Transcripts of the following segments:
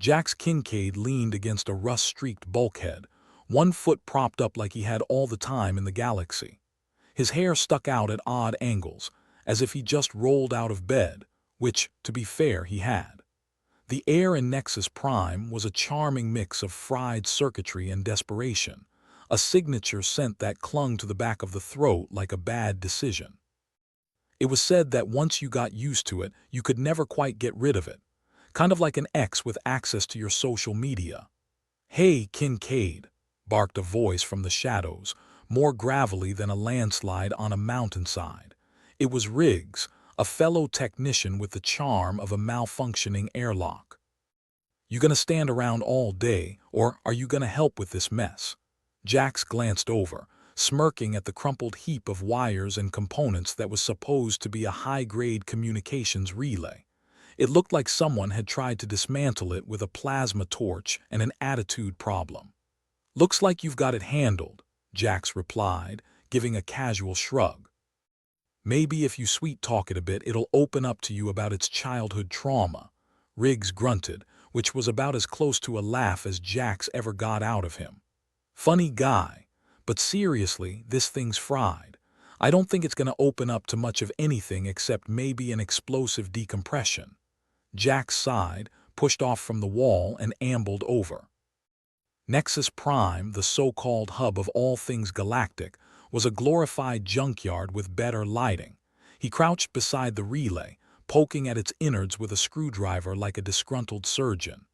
Jack's Kincaid leaned against a rust-streaked bulkhead, one foot propped up like he had all the time in the galaxy. His hair stuck out at odd angles, as if he just rolled out of bed, which, to be fair, he had. The air in Nexus Prime was a charming mix of fried circuitry and desperation, a signature scent that clung to the back of the throat like a bad decision. It was said that once you got used to it, you could never quite get rid of it, kind of like an ex with access to your social media. "Hey, Kincaid," barked a voice from the shadows, more gravelly than a landslide on a mountainside. It was Riggs, a fellow technician with the charm of a malfunctioning airlock. "You gonna stand around all day, or are you gonna help with this mess?" Jax glanced over, smirking at the crumpled heap of wires and components that was supposed to be a high-grade communications relay. It looked like someone had tried to dismantle it with a plasma torch and an attitude problem. "Looks like you've got it handled," Jax replied, giving a casual shrug. "Maybe if you sweet-talk it a bit, it'll open up to you about its childhood trauma," Riggs grunted, which was about as close to a laugh as Jax ever got out of him. "Funny guy, but seriously, this thing's fried. I don't think it's gonna open up to much of anything except maybe an explosive decompression." Jax sighed, pushed off from the wall, and ambled over. Nexus Prime, the so-called hub of all things galactic, was a glorified junkyard with better lighting. He crouched beside the relay, poking at its innards with a screwdriver like a disgruntled surgeon.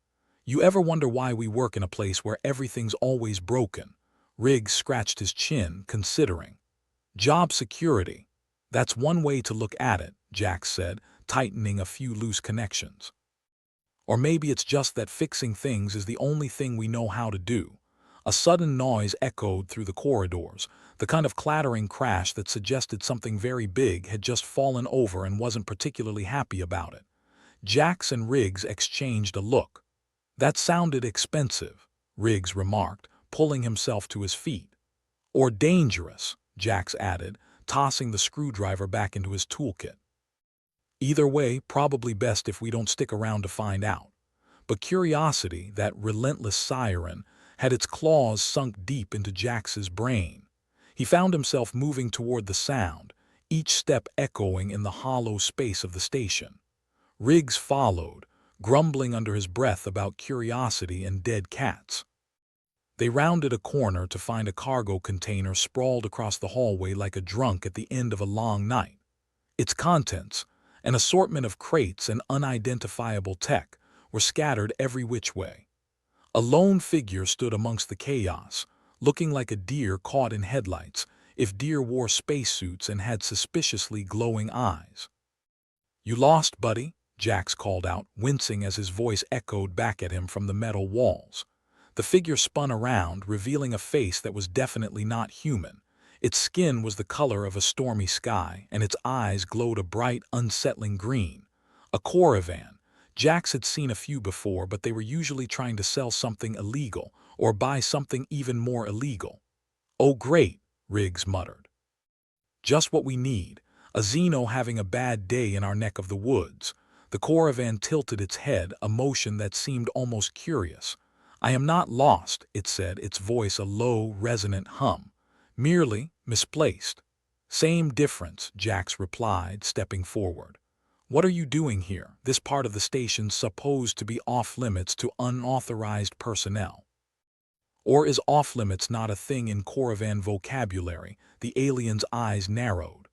"You ever wonder why we work in a place where everything's always broken?" Riggs scratched his chin, considering. "Job security. That's one way to look at it," Jax said, tightening a few loose connections. "Or maybe it's just that fixing things is the only thing we know how to do." A sudden noise echoed through the corridors, the kind of clattering crash that suggested something very big had just fallen over and wasn't particularly happy about it. Jax and Riggs exchanged a look. "That sounded expensive," Riggs remarked, pulling himself to his feet. "Or dangerous," Jax added, tossing the screwdriver back into his toolkit. "Either way, probably best if we don't stick around to find out." But curiosity, that relentless siren, had its claws sunk deep into Jax's brain. He found himself moving toward the sound, each step echoing in the hollow space of the station. Riggs followed, grumbling under his breath about curiosity and dead cats. They rounded a corner to find a cargo container sprawled across the hallway like a drunk at the end of a long night. Its contents, an assortment of crates and unidentifiable tech, were scattered every which way. A lone figure stood amongst the chaos, looking like a deer caught in headlights, if deer wore spacesuits and had suspiciously glowing eyes. "You lost, buddy?" Jax called out, wincing as his voice echoed back at him from the metal walls. The figure spun around, revealing a face that was definitely not human. Its skin was the color of a stormy sky, and its eyes glowed a bright, unsettling green. A Coravan. Jax had seen a few before, but they were usually trying to sell something illegal, or buy something even more illegal. "Oh great," Riggs muttered. "Just what we need. A Xeno having a bad day in our neck of the woods." The Coravan tilted its head, a motion that seemed almost curious. "I am not lost," it said, its voice a low, resonant hum. "Merely misplaced." "Same difference," Jax replied, stepping forward. "What are you doing here? This part of the station's supposed to be off-limits to unauthorized personnel." "Or is off-limits not a thing in Coravan vocabulary?" The alien's eyes narrowed.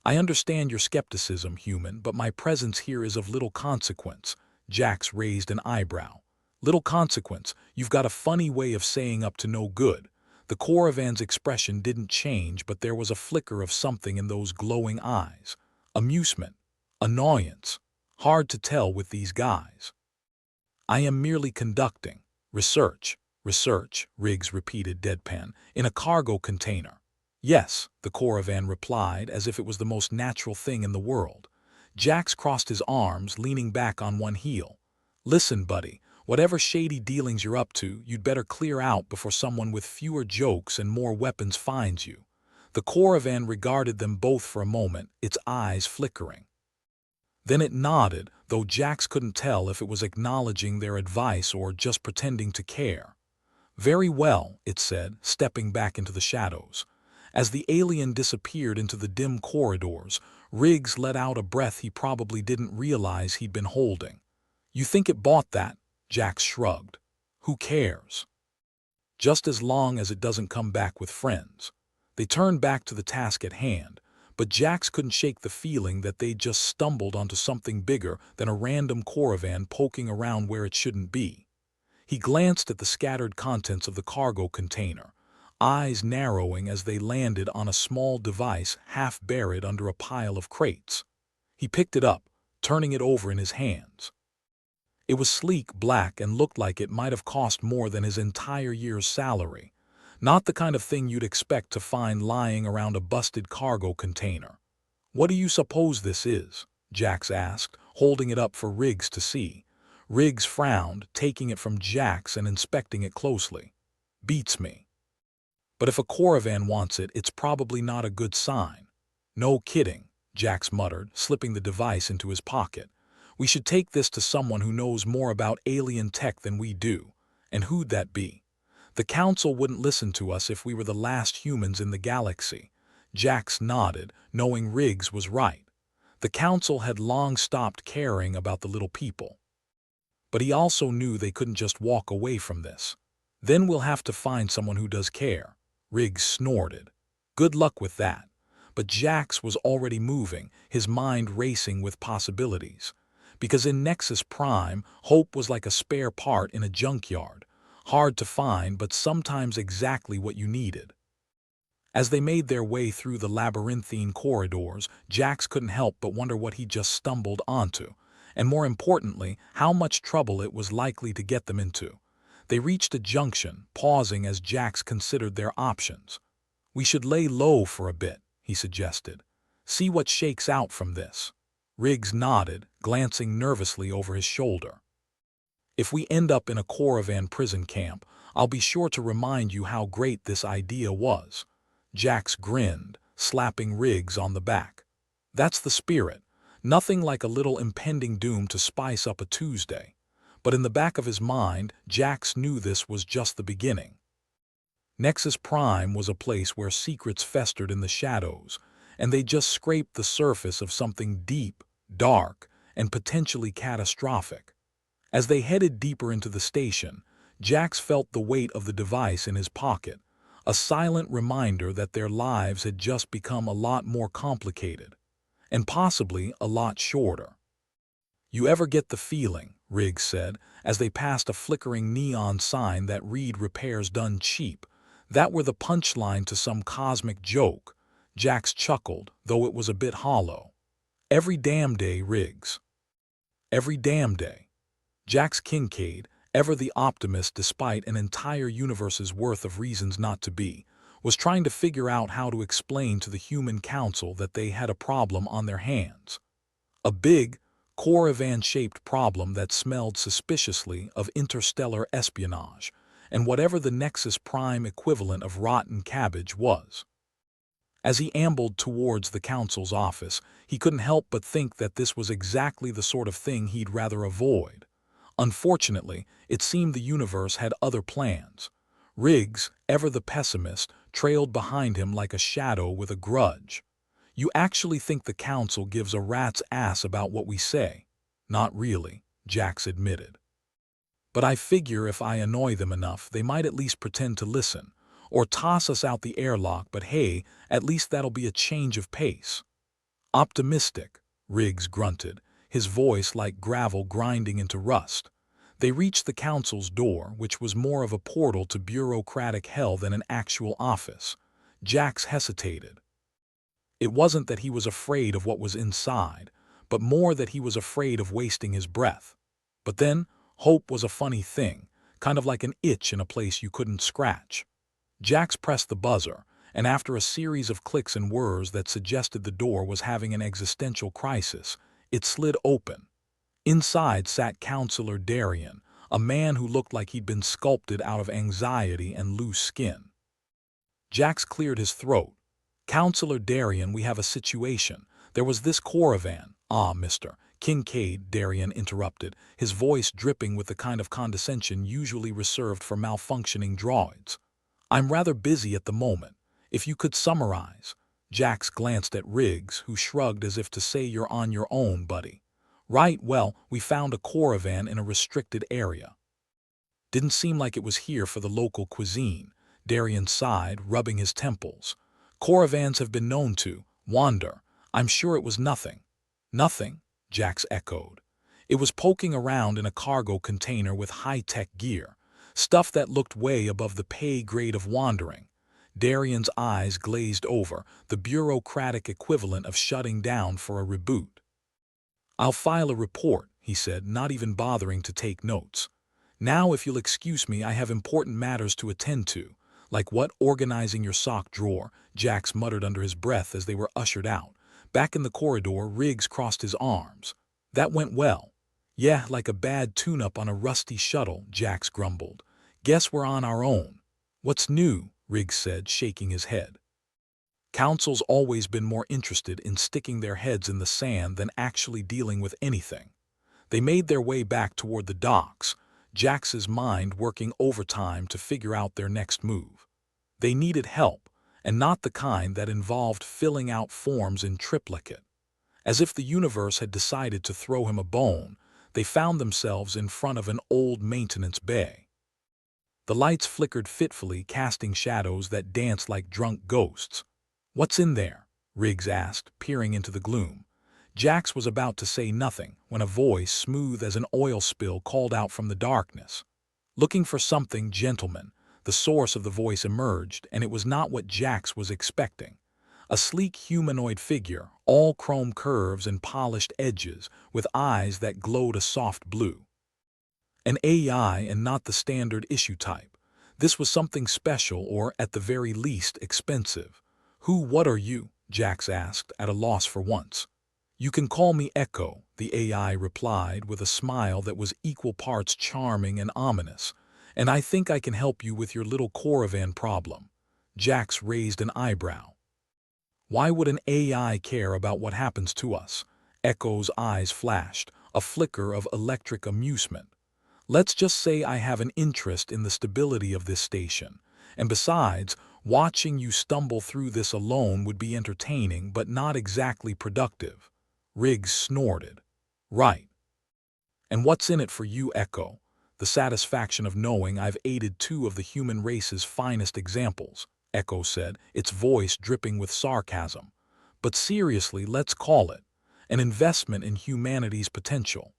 "I understand your skepticism, human, but my presence here is of little consequence." Jax raised an eyebrow. "Little consequence? You've got a funny way of saying up to no good." The Coravan's expression didn't change, but there was a flicker of something in those glowing eyes. Amusement. Annoyance. Hard to tell with these guys. "I am merely conducting research." "Research," Riggs repeated deadpan, "in a cargo container." "Yes," the Coravan replied, as if it was the most natural thing in the world. Jax crossed his arms, leaning back on one heel. "Listen, buddy, whatever shady dealings you're up to, you'd better clear out before someone with fewer jokes and more weapons finds you." The Coravan regarded them both for a moment, its eyes flickering. Then it nodded, though Jax couldn't tell if it was acknowledging their advice or just pretending to care. "Very well," it said, stepping back into the shadows. As the alien disappeared into the dim corridors, Riggs let out a breath he probably didn't realize he'd been holding. "You think it bought that?" Jax shrugged. "Who cares? Just as long as it doesn't come back with friends." They turned back to the task at hand, but Jax couldn't shake the feeling that they'd just stumbled onto something bigger than a random caravan poking around where it shouldn't be. He glanced at the scattered contents of the cargo container, eyes narrowing as they landed on a small device half buried under a pile of crates. He picked it up, turning it over in his hands. It was sleek black and looked like it might have cost more than his entire year's salary. Not the kind of thing you'd expect to find lying around a busted cargo container. "What do you suppose this is?" Jax asked, holding it up for Riggs to see. Riggs frowned, taking it from Jax and inspecting it closely. "Beats me. But if a caravan wants it, it's probably not a good sign." "No kidding," Jax muttered, slipping the device into his pocket. "We should take this to someone who knows more about alien tech than we do. And who'd that be? The Council wouldn't listen to us if we were the last humans in the galaxy." Jax nodded, knowing Riggs was right. The Council had long stopped caring about the little people. But he also knew they couldn't just walk away from this. "Then we'll have to find someone who does care." Riggs snorted. "Good luck with that." But Jax was already moving, his mind racing with possibilities. Because in Nexus Prime, hope was like a spare part in a junkyard. Hard to find, but sometimes exactly what you needed. As they made their way through the labyrinthine corridors, Jax couldn't help but wonder what he just stumbled onto, and more importantly, how much trouble it was likely to get them into. They reached a junction, pausing as Jax considered their options. "We should lay low for a bit," he suggested. "See what shakes out from this." Riggs nodded, glancing nervously over his shoulder. "If we end up in a caravan prison camp, I'll be sure to remind you how great this idea was." Jax grinned, slapping Riggs on the back. "That's the spirit. Nothing like a little impending doom to spice up a Tuesday." But in the back of his mind, Jax knew this was just the beginning. Nexus Prime was a place where secrets festered in the shadows, and they just scraped the surface of something deep, dark, and potentially catastrophic. As they headed deeper into the station, Jax felt the weight of the device in his pocket, a silent reminder that their lives had just become a lot more complicated, and possibly a lot shorter. "You ever get the feeling," Riggs said, as they passed a flickering neon sign that read "Repairs done cheap," that were the punchline to some cosmic joke? Jax chuckled, though it was a bit hollow. "Every damn day, Riggs. Every damn day." Jax Kincaid, ever the optimist despite an entire universe's worth of reasons not to be, was trying to figure out how to explain to the human council that they had a problem on their hands. A big, caravan-shaped problem that smelled suspiciously of interstellar espionage, and whatever the Nexus Prime equivalent of rotten cabbage was. As he ambled towards the council's office, he couldn't help but think that this was exactly the sort of thing he'd rather avoid. Unfortunately, it seemed the universe had other plans. Riggs, ever the pessimist, trailed behind him like a shadow with a grudge. "You actually think the council gives a rat's ass about what we say?" "Not really," Jax admitted. "But I figure if I annoy them enough, they might at least pretend to listen, or toss us out the airlock, but hey, at least that'll be a change of pace." "Optimistic," Riggs grunted, his voice like gravel grinding into rust. They reached the council's door, which was more of a portal to bureaucratic hell than an actual office. Jax hesitated. It wasn't that he was afraid of what was inside, but more that he was afraid of wasting his breath. But then, hope was a funny thing, kind of like an itch in a place you couldn't scratch. Jax pressed the buzzer, and after a series of clicks and whirs that suggested the door was having an existential crisis, it slid open. Inside sat Counselor Darien, a man who looked like he'd been sculpted out of anxiety and loose skin. Jax cleared his throat. "Counselor Darien, we have a situation. There was this caravan, "Ah, Mr. Kincaid," Darien interrupted, his voice dripping with the kind of condescension usually reserved for malfunctioning droids. "I'm rather busy at the moment. If you could summarize." Jax glanced at Riggs, who shrugged as if to say, "You're on your own, buddy." "Right, well, we found a caravan in a restricted area. Didn't seem like it was here for the local cuisine." Darien sighed, rubbing his temples. "Caravans have been known to wander. I'm sure it was nothing." "Nothing?" Jax echoed. "It was poking around in a cargo container with high-tech gear, stuff that looked way above the pay grade of wandering." Darien's eyes glazed over, the bureaucratic equivalent of shutting down for a reboot. "I'll file a report," he said, not even bothering to take notes. "Now, if you'll excuse me, I have important matters to attend to." "Like what? Organizing your sock drawer," Jax muttered under his breath as they were ushered out. Back in the corridor, Riggs crossed his arms. "That went well." "Yeah, like a bad tune-up on a rusty shuttle," Jax grumbled. "Guess we're on our own." "What's new?" Riggs said, shaking his head. "Council's always been more interested in sticking their heads in the sand than actually dealing with anything." They made their way back toward the docks, Jax's mind working overtime to figure out their next move. They needed help, and not the kind that involved filling out forms in triplicate. As if the universe had decided to throw him a bone, they found themselves in front of an old maintenance bay. The lights flickered fitfully, casting shadows that danced like drunk ghosts. "What's in there?" Riggs asked, peering into the gloom. Jax was about to say nothing when a voice smooth as an oil spill called out from the darkness. "Looking for something, gentlemen." The source of the voice emerged, and it was not what Jax was expecting. A sleek humanoid figure, all chrome curves and polished edges, with eyes that glowed a soft blue. An AI, and not the standard issue type. This was something special, or at the very least expensive. What are you?" Jax asked, at a loss for once. "You can call me Echo," the AI replied with a smile that was equal parts charming and ominous. "And I think I can help you with your little caravan problem." Jax raised an eyebrow. "Why would an AI care about what happens to us?" Echo's eyes flashed, a flicker of electric amusement. "Let's just say I have an interest in the stability of this station. And besides, watching you stumble through this alone would be entertaining but not exactly productive." Riggs snorted. "Right. And what's in it for you, Echo?" "The satisfaction of knowing I've aided two of the human race's finest examples," Echo said, its voice dripping with sarcasm. "But seriously, let's call it an investment in humanity's potential."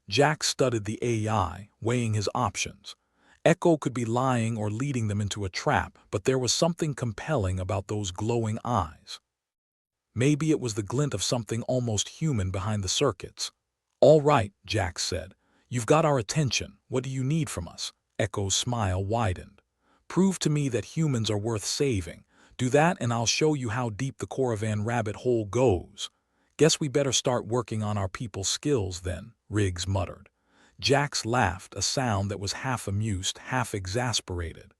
Jack studied the AI, weighing his options. Echo could be lying or leading them into a trap, but there was something compelling about those glowing eyes. Maybe it was the glint of something almost human behind the circuits. "All right," Jack said. "You've got our attention. What do you need from us?" Echo's smile widened. "Prove to me that humans are worth saving. Do that and I'll show you how deep the caravan rabbit hole goes." "Guess we better start working on our people's skills then," Riggs muttered. Jax laughed, a sound that was half amused, half exasperated.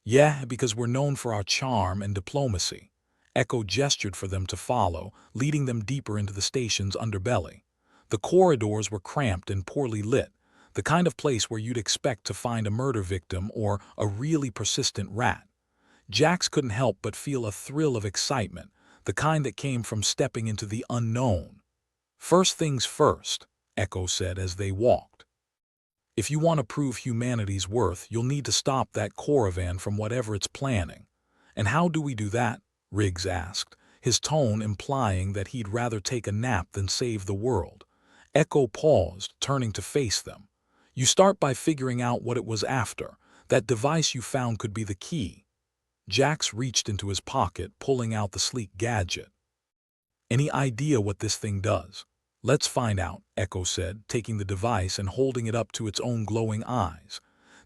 "Yeah, because we're known for our charm and diplomacy." Echo gestured for them to follow, leading them deeper into the station's underbelly. The corridors were cramped and poorly lit, the kind of place where you'd expect to find a murder victim or a really persistent rat. Jax couldn't help but feel a thrill of excitement, the kind that came from stepping into the unknown. "First things first," Echo said as they walked. "If you want to prove humanity's worth, you'll need to stop that caravan from whatever it's planning." "And how do we do that?" Riggs asked, his tone implying that he'd rather take a nap than save the world. Echo paused, turning to face them. "You start by figuring out what it was after. That device you found could be the key." Jax reached into his pocket, pulling out the sleek gadget. "Any idea what this thing does?" "Let's find out," Echo said, taking the device and holding it up to its own glowing eyes.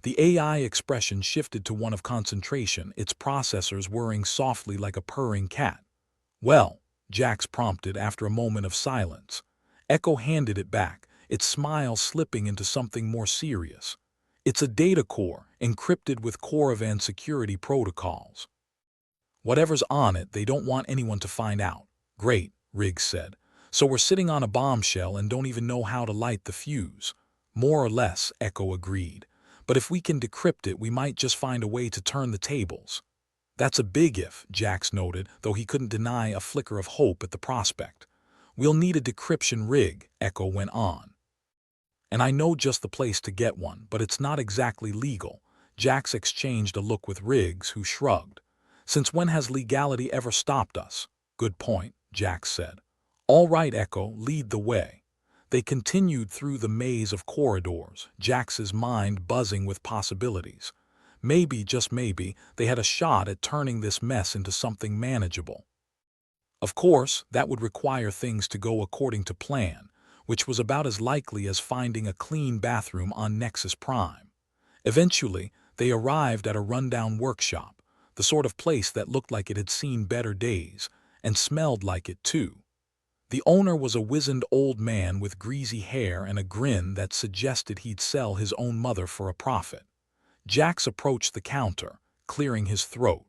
The AI expression shifted to one of concentration, its processors whirring softly like a purring cat. "Well," Jax prompted after a moment of silence. Echo handed it back, its smile slipping into something more serious. "It's a data core, encrypted with caravan security protocols. Whatever's on it, they don't want anyone to find out." "Great," Riggs said. So we're sitting on a bombshell and don't even know how to light the fuse. More or less, Echo agreed. But if we can decrypt it, we might just find a way to turn the tables. That's a big if, Jax noted, though he couldn't deny a flicker of hope at the prospect. We'll need a decryption rig, Echo went on. And I know just the place to get one, but it's not exactly legal. Jax exchanged a look with Riggs, who shrugged. Since when has legality ever stopped us? Good point, Jax said. All right, Echo, lead the way. They continued through the maze of corridors, Jax's mind buzzing with possibilities. Maybe, just maybe, they had a shot at turning this mess into something manageable. Of course, that would require things to go according to plan, which was about as likely as finding a clean bathroom on Nexus Prime. Eventually, they arrived at a rundown workshop, the sort of place that looked like it had seen better days, and smelled like it too. The owner was a wizened old man with greasy hair and a grin that suggested he'd sell his own mother for a profit. Jax approached the counter, clearing his throat.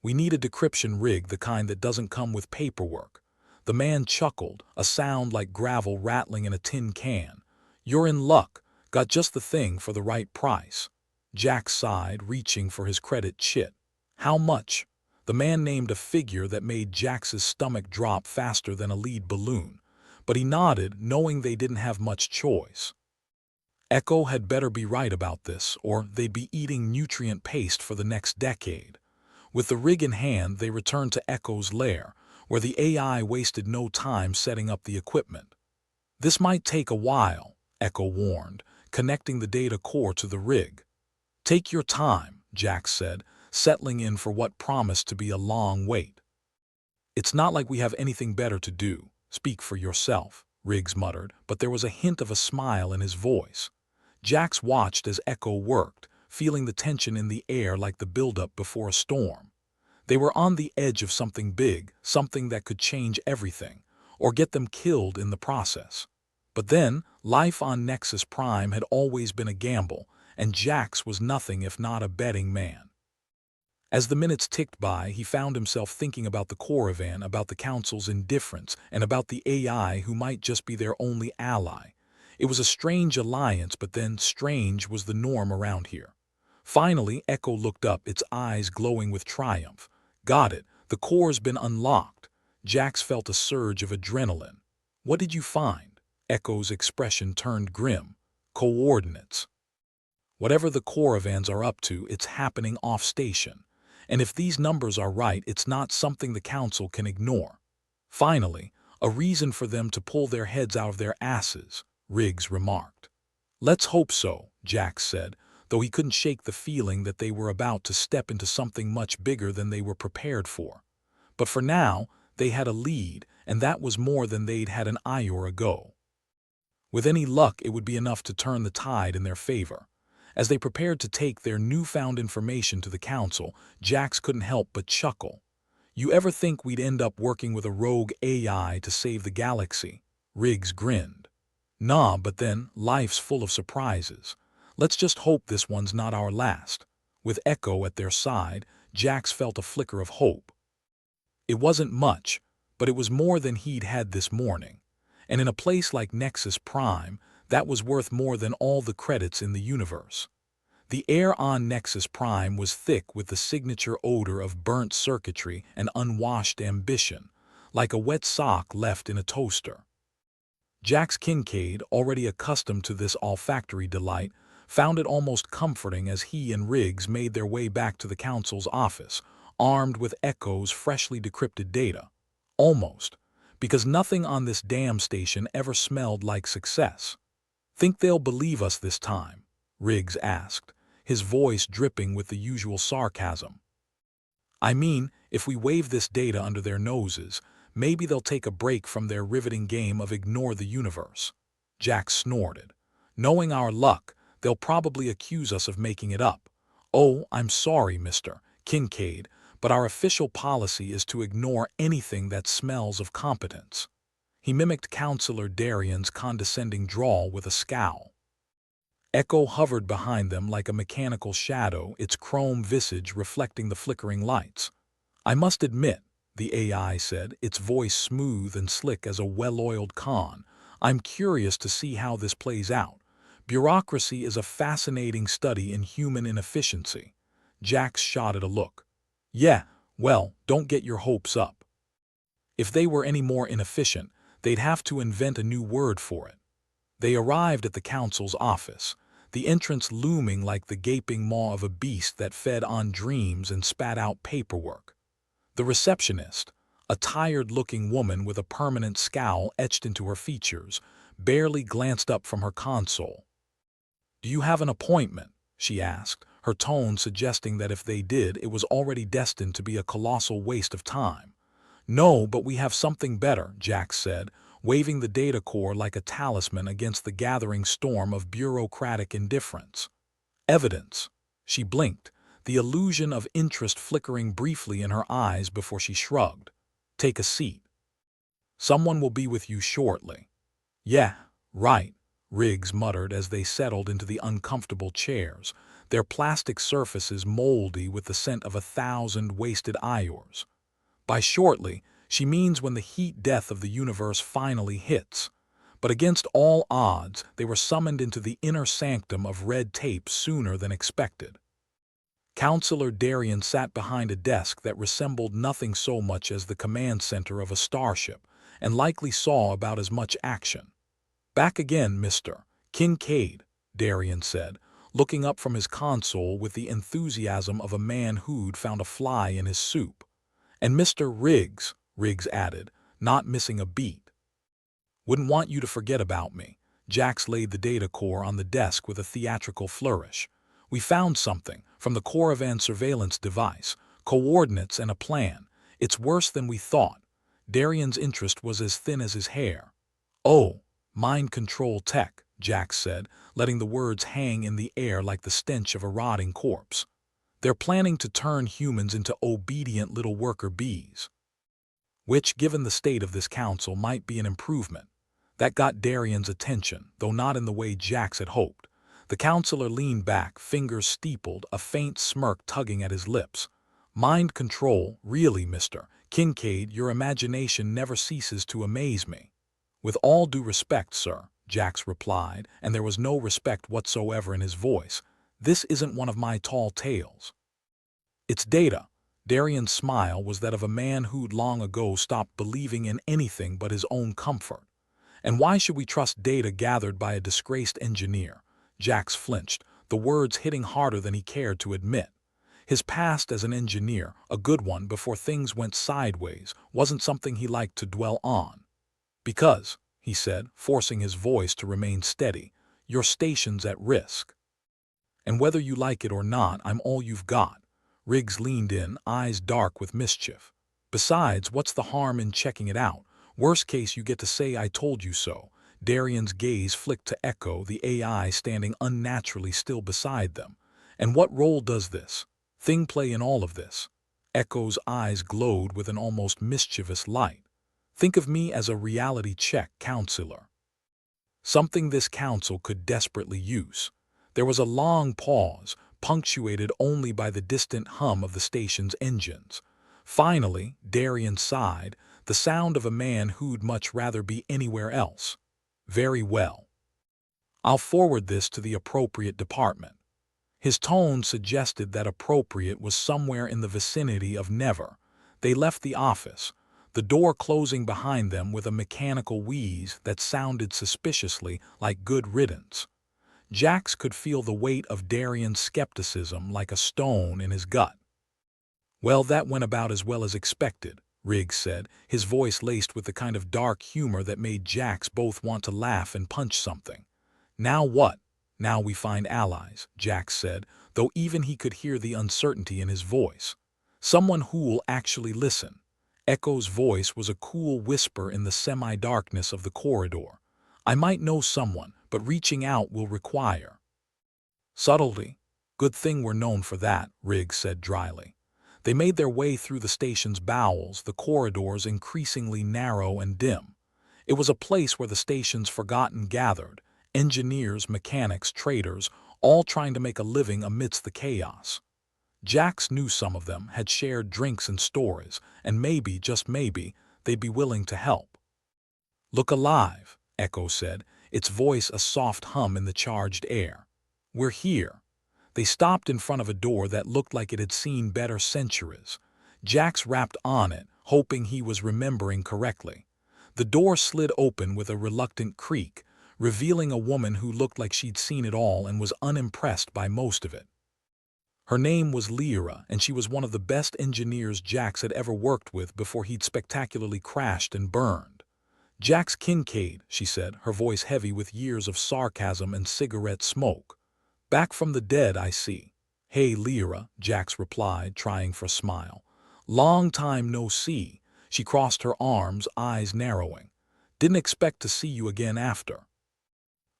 We need a decryption rig, the kind that doesn't come with paperwork. The man chuckled, a sound like gravel rattling in a tin can. You're in luck, got just the thing for the right price. Jax sighed, reaching for his credit chit. How much? The man named a figure that made Jax's stomach drop faster than a lead balloon, but he nodded, knowing they didn't have much choice. Echo had better be right about this, or they'd be eating nutrient paste for the next decade. With the rig in hand, they returned to Echo's lair, where the AI wasted no time setting up the equipment. This might take a while, Echo warned, connecting the data core to the rig. Take your time, Jax said, settling in for what promised to be a long wait. It's not like we have anything better to do. Speak for yourself, Riggs muttered, but there was a hint of a smile in his voice. Jax watched as Echo worked, feeling the tension in the air like the buildup before a storm. They were on the edge of something big, something that could change everything, or get them killed in the process. But then, life on Nexus Prime had always been a gamble, and Jax was nothing if not a betting man. As the minutes ticked by, he found himself thinking about the Caravan, about the Council's indifference, and about the AI who might just be their only ally. It was a strange alliance, but then strange was the norm around here. Finally, Echo looked up, its eyes glowing with triumph. Got it, the core's been unlocked. Jax felt a surge of adrenaline. What did you find? Echo's expression turned grim. Coordinates. Whatever the Caravans are up to, it's happening off-station. And if these numbers are right, it's not something the Council can ignore. Finally, a reason for them to pull their heads out of their asses, Riggs remarked. Let's hope so, Jax said, though he couldn't shake the feeling that they were about to step into something much bigger than they were prepared for. But for now, they had a lead, and that was more than they'd had an hour ago. With any luck, it would be enough to turn the tide in their favor. As they prepared to take their newfound information to the Council, Jax couldn't help but chuckle. You ever think we'd end up working with a rogue AI to save the galaxy? Riggs grinned. Nah, but then, life's full of surprises. Let's just hope this one's not our last. With Echo at their side, Jax felt a flicker of hope. It wasn't much, but it was more than he'd had this morning. And in a place like Nexus Prime, that was worth more than all the credits in the universe. The air on Nexus Prime was thick with the signature odor of burnt circuitry and unwashed ambition, like a wet sock left in a toaster. Jax Kincaid, already accustomed to this olfactory delight, found it almost comforting as he and Riggs made their way back to the Council's office, armed with Echo's freshly decrypted data. Almost, because nothing on this damn station ever smelled like success. Think they'll believe us this time? Riggs asked, his voice dripping with the usual sarcasm. I mean, if we wave this data under their noses, maybe they'll take a break from their riveting game of ignore the universe. Jax snorted. Knowing our luck, they'll probably accuse us of making it up. Oh, I'm sorry, Mr. Kincaid, but our official policy is to ignore anything that smells of competence. He mimicked Counselor Darian's condescending drawl with a scowl. Echo hovered behind them like a mechanical shadow, its chrome visage reflecting the flickering lights. I must admit, the AI said, its voice smooth and slick as a well-oiled con. "I'm curious to see how this plays out. Bureaucracy is a fascinating study in human inefficiency." Jax shot it a look. "Yeah, well, don't get your hopes up. If they were any more inefficient, they'd have to invent a new word for it." They arrived at the council's office, the entrance looming like the gaping maw of a beast that fed on dreams and spat out paperwork. The receptionist, a tired-looking woman with a permanent scowl etched into her features, barely glanced up from her console. "Do you have an appointment?" she asked, her tone suggesting that if they did, it was already destined to be a colossal waste of time. "No, but we have something better," Jax said, waving the data core like a talisman against the gathering storm of bureaucratic indifference. "Evidence." She blinked, the illusion of interest flickering briefly in her eyes before she shrugged. "Take a seat. Someone will be with you shortly." "Yeah, right," Riggs muttered as they settled into the uncomfortable chairs, their plastic surfaces moldy with the scent of 1,000 wasted iors. By shortly, she means when the heat death of the universe finally hits. But against all odds, they were summoned into the inner sanctum of red tape sooner than expected. Counselor Darien sat behind a desk that resembled nothing so much as the command center of a starship, and likely saw about as much action. "Back again, Mr. Kincaid," Darien said, looking up from his console with the enthusiasm of a man who'd found a fly in his soup. "And Mr. Riggs," Riggs added, not missing a beat. "Wouldn't want you to forget about me." Jax laid the data core on the desk with a theatrical flourish. "We found something from the Coravan surveillance device, coordinates and a plan. It's worse than we thought." Darien's interest was as thin as his hair. "Oh, mind control tech," Jax said, letting the words hang in the air like the stench of a rotting corpse. "They're planning to turn humans into obedient little worker bees." Which, given the state of this council, might be an improvement. That got Darien's attention, though not in the way Jax had hoped. The counselor leaned back, fingers steepled, a faint smirk tugging at his lips. "Mind control, really, Mr. Kincaid, your imagination never ceases to amaze me." "With all due respect, sir," Jax replied, and there was no respect whatsoever in his voice, "this isn't one of my tall tales. It's data." Darien's smile was that of a man who'd long ago stopped believing in anything but his own comfort. "And why should we trust data gathered by a disgraced engineer?" Jax flinched, the words hitting harder than he cared to admit. His past as an engineer, a good one before things went sideways, wasn't something he liked to dwell on. "Because," he said, forcing his voice to remain steady, "your station's at risk. And whether you like it or not, I'm all you've got." Riggs leaned in, eyes dark with mischief. "Besides, what's the harm in checking it out? Worst case, you get to say I told you so." Darien's gaze flicked to Echo, the AI standing unnaturally still beside them. "And what role does this thing play in all of this?" Echo's eyes glowed with an almost mischievous light. "Think of me as a reality check counselor. Something this council could desperately use." There was a long pause, punctuated only by the distant hum of the station's engines. Finally, Darien sighed, the sound of a man who'd much rather be anywhere else. "Very well. I'll forward this to the appropriate department." His tone suggested that appropriate was somewhere in the vicinity of never. They left the office, the door closing behind them with a mechanical wheeze that sounded suspiciously like good riddance. Jax could feel the weight of Darien's skepticism like a stone in his gut. "Well, that went about as well as expected," Riggs said, his voice laced with the kind of dark humor that made Jax both want to laugh and punch something. "Now what?" "Now we find allies," Jax said, though even he could hear the uncertainty in his voice. "Someone who'll actually listen." Echo's voice was a cool whisper in the semi-darkness of the corridor. "I might know someone, but reaching out will require subtlety." "Good thing we're known for that," Riggs said dryly. They made their way through the station's bowels, the corridors increasingly narrow and dim. It was a place where the station's forgotten gathered, engineers, mechanics, traders, all trying to make a living amidst the chaos. Jax knew some of them had shared drinks and stores, and maybe, just maybe, they'd be willing to help. "Look alive," Echo said, its voice a soft hum in the charged air. "We're here." They stopped in front of a door that looked like it had seen better centuries. Jax rapped on it, hoping he was remembering correctly. The door slid open with a reluctant creak, revealing a woman who looked like she'd seen it all and was unimpressed by most of it. Her name was Lyra, and she was one of the best engineers Jax had ever worked with before he'd spectacularly crashed and burned. "Jax Kincaid," she said, her voice heavy with years of sarcasm and cigarette smoke. "Back from the dead, I see." "Hey, Lyra," Jax replied, trying for a smile. "Long time no see." She crossed her arms, eyes narrowing. "Didn't expect to see you again after."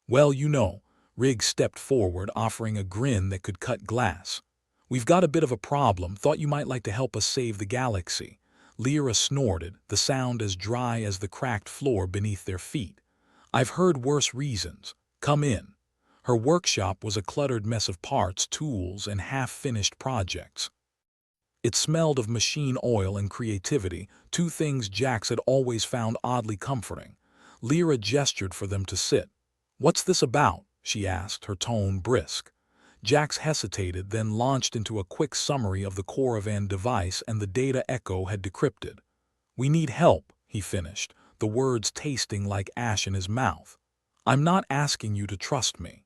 "Well, you know," Riggs stepped forward, offering a grin that could cut glass. "We've got a bit of a problem, thought you might like to help us save the galaxy." Lyra snorted, the sound as dry as the cracked floor beneath their feet. "I've heard worse reasons. Come in." Her workshop was a cluttered mess of parts, tools, and half-finished projects. It smelled of machine oil and creativity, two things Jax had always found oddly comforting. Lyra gestured for them to sit. "What's this about?" she asked, her tone brisk. Jax hesitated, then launched into a quick summary of the Coravan device and the data Echo had decrypted. "We need help," he finished, the words tasting like ash in his mouth. "I'm not asking you to trust me.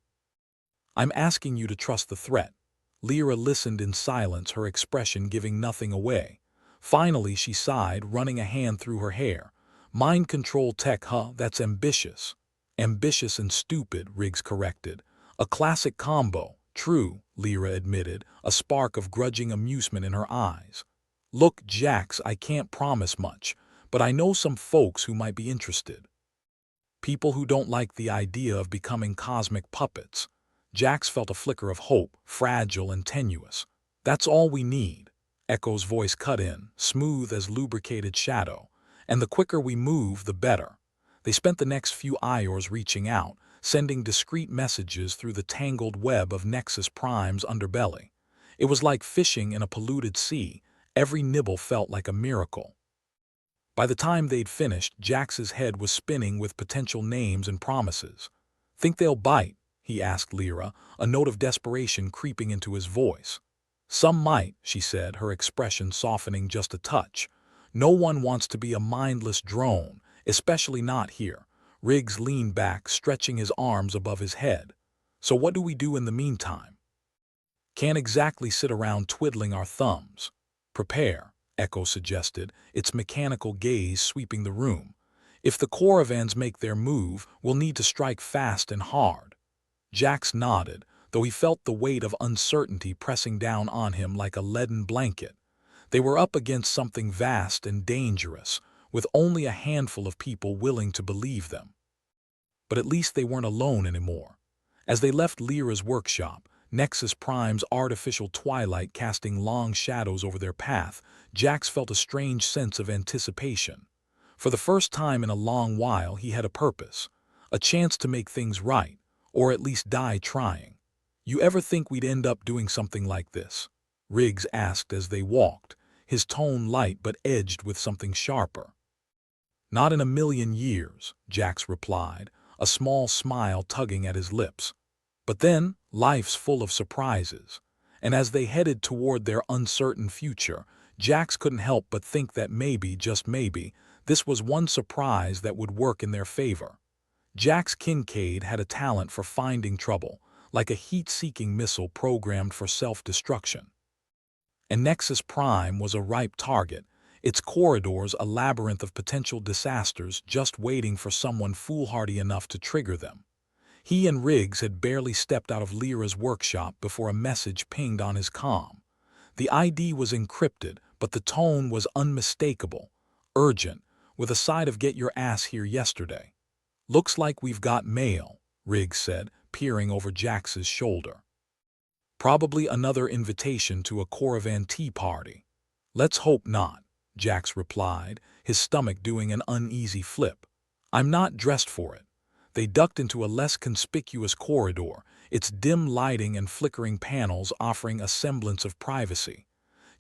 I'm asking you to trust the threat." Lyra listened in silence, her expression giving nothing away. Finally she sighed, running a hand through her hair. "Mind control tech, huh? That's ambitious." "Ambitious and stupid," Riggs corrected. "A classic combo." "True," Lyra admitted, a spark of grudging amusement in her eyes. "Look, Jax, I can't promise much, but I know some folks who might be interested. People who don't like the idea of becoming cosmic puppets." Jax felt a flicker of hope, fragile and tenuous. "That's all we need." Echo's voice cut in, smooth as lubricated shadow. "And the quicker we move, the better." They spent the next few hours reaching out, sending discreet messages through the tangled web of Nexus Prime's underbelly. It was like fishing in a polluted sea. Every nibble felt like a miracle. By the time they'd finished, Jax's head was spinning with potential names and promises. "Think they'll bite?" he asked Lyra, a note of desperation creeping into his voice. "Some might," she said, her expression softening just a touch. "No one wants to be a mindless drone, especially not here." Riggs leaned back, stretching his arms above his head. "So what do we do in the meantime?" "Can't exactly sit around twiddling our thumbs." "Prepare," Echo suggested, its mechanical gaze sweeping the room. "If the Coravans make their move, we'll need to strike fast and hard." Jax nodded, though he felt the weight of uncertainty pressing down on him like a leaden blanket. They were up against something vast and dangerous, with only a handful of people willing to believe them. But at least they weren't alone anymore. As they left Lyra's workshop, Nexus Prime's artificial twilight casting long shadows over their path, Jax felt a strange sense of anticipation. For the first time in a long while he had a purpose, a chance to make things right, or at least die trying. "You ever think we'd end up doing something like this?" Riggs asked as they walked, his tone light but edged with something sharper. "Not in a million years," Jax replied, a small smile tugging at his lips. "But then, life's full of surprises." And as they headed toward their uncertain future, Jax couldn't help but think that maybe, just maybe, this was one surprise that would work in their favor. Jax Kincaid had a talent for finding trouble, like a heat-seeking missile programmed for self-destruction. And Nexus Prime was a ripe target, its corridors a labyrinth of potential disasters just waiting for someone foolhardy enough to trigger them. He and Riggs had barely stepped out of Lyra's workshop before a message pinged on his comm. The ID was encrypted, but the tone was unmistakable, urgent, with a side of "get your ass here yesterday." "Looks like we've got mail," Riggs said, peering over Jax's shoulder. "Probably another invitation to a Coravan tea party." "Let's hope not," Jax replied, his stomach doing an uneasy flip. "I'm not dressed for it." They ducked into a less conspicuous corridor, its dim lighting and flickering panels offering a semblance of privacy.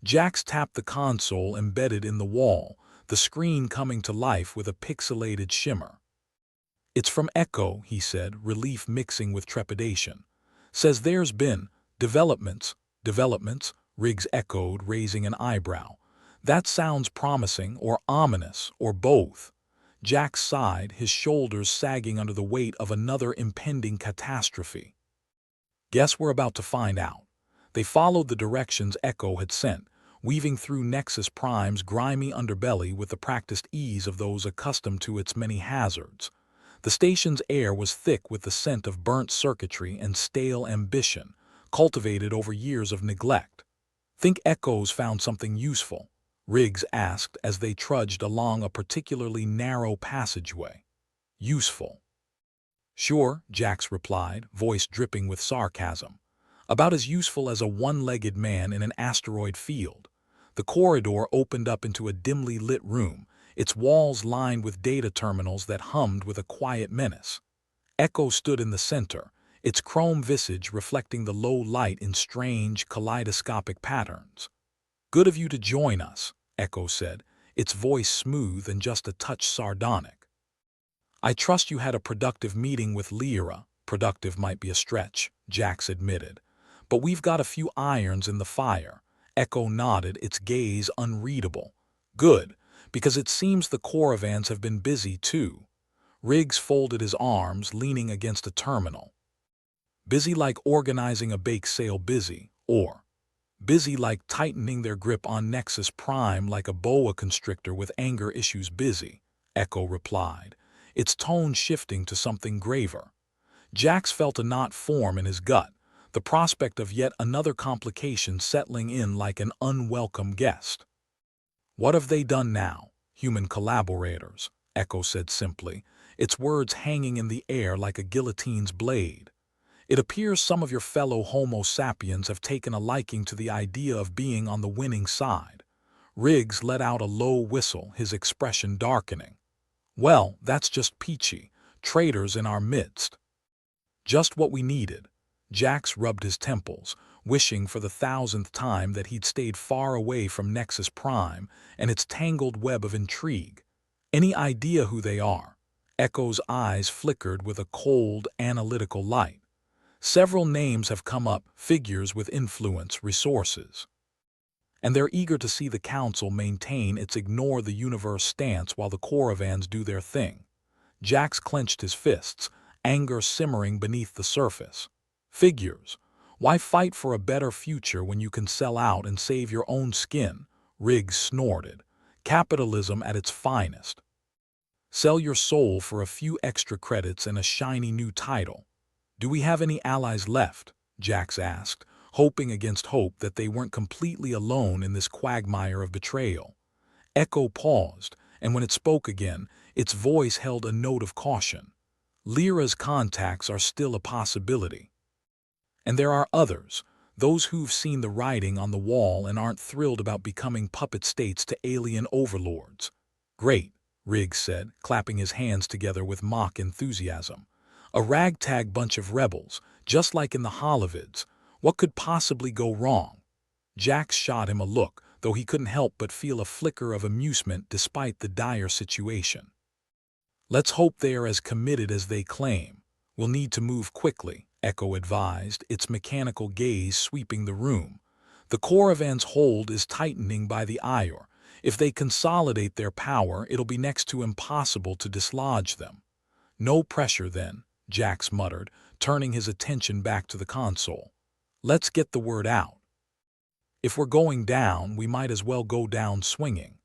Jax tapped the console embedded in the wall, the screen coming to life with a pixelated shimmer. "It's from Echo," he said, relief mixing with trepidation. "Says there's been developments." "Developments?" Riggs echoed, raising an eyebrow. "That sounds promising, or ominous, or both." Jax sighed, his shoulders sagging under the weight of another impending catastrophe. "Guess we're about to find out." They followed the directions Echo had sent, weaving through Nexus Prime's grimy underbelly with the practiced ease of those accustomed to its many hazards. The station's air was thick with the scent of burnt circuitry and stale ambition, cultivated over years of neglect. "Think Echo's found something useful?" Riggs asked as they trudged along a particularly narrow passageway. "Useful?" "Sure," Jax replied, voice dripping with sarcasm. "About as useful as a one-legged man in an asteroid field." The corridor opened up into a dimly lit room, its walls lined with data terminals that hummed with a quiet menace. Echo stood in the center, its chrome visage reflecting the low light in strange, kaleidoscopic patterns. "Good of you to join us," Echo said, its voice smooth and just a touch sardonic. "I trust you had a productive meeting with Lyra." "Productive might be a stretch," Jax admitted. "But we've got a few irons in the fire." Echo nodded, its gaze unreadable. "Good, because it seems the Coravans have been busy too." Riggs folded his arms, leaning against a terminal. "Busy like organizing a bake sale busy, or busy like tightening their grip on Nexus Prime like a boa constrictor with anger issues busy," Echo replied, its tone shifting to something graver. Jax felt a knot form in his gut, the prospect of yet another complication settling in like an unwelcome guest. "What have they done now?" "Human collaborators," Echo said simply, its words hanging in the air like a guillotine's blade. "It appears some of your fellow Homo sapiens have taken a liking to the idea of being on the winning side." Riggs let out a low whistle, his expression darkening. "Well, that's just peachy. Traitors in our midst." "Just what we needed." Jax rubbed his temples, wishing for the 1,000th time that he'd stayed far away from Nexus Prime and its tangled web of intrigue. "Any idea who they are?" Echo's eyes flickered with a cold, analytical light. "Several names have come up, figures with influence, resources. And they're eager to see the Council maintain its ignore the universe stance while the Coravans do their thing." Jax clenched his fists, anger simmering beneath the surface. "Figures. Why fight for a better future when you can sell out and save your own skin?" Riggs snorted. "Capitalism at its finest. Sell your soul for a few extra credits and a shiny new title." "Do we have any allies left?" Jax asked, hoping against hope that they weren't completely alone in this quagmire of betrayal. Echo paused, and when it spoke again, its voice held a note of caution. "Lyra's contacts are still a possibility. And there are others, those who've seen the writing on the wall and aren't thrilled about becoming puppet states to alien overlords." "Great," Riggs said, clapping his hands together with mock enthusiasm. "A ragtag bunch of rebels, just like in the Holovids. What could possibly go wrong?" Jax shot him a look, though he couldn't help but feel a flicker of amusement despite the dire situation. "Let's hope they are as committed as they claim. We'll need to move quickly," Echo advised, its mechanical gaze sweeping the room. "The Coravans' hold is tightening by the hour. If they consolidate their power, it'll be next to impossible to dislodge them." "No pressure then," Jax muttered, turning his attention back to the console. "Let's get the word out. If we're going down, we might as well go down swinging."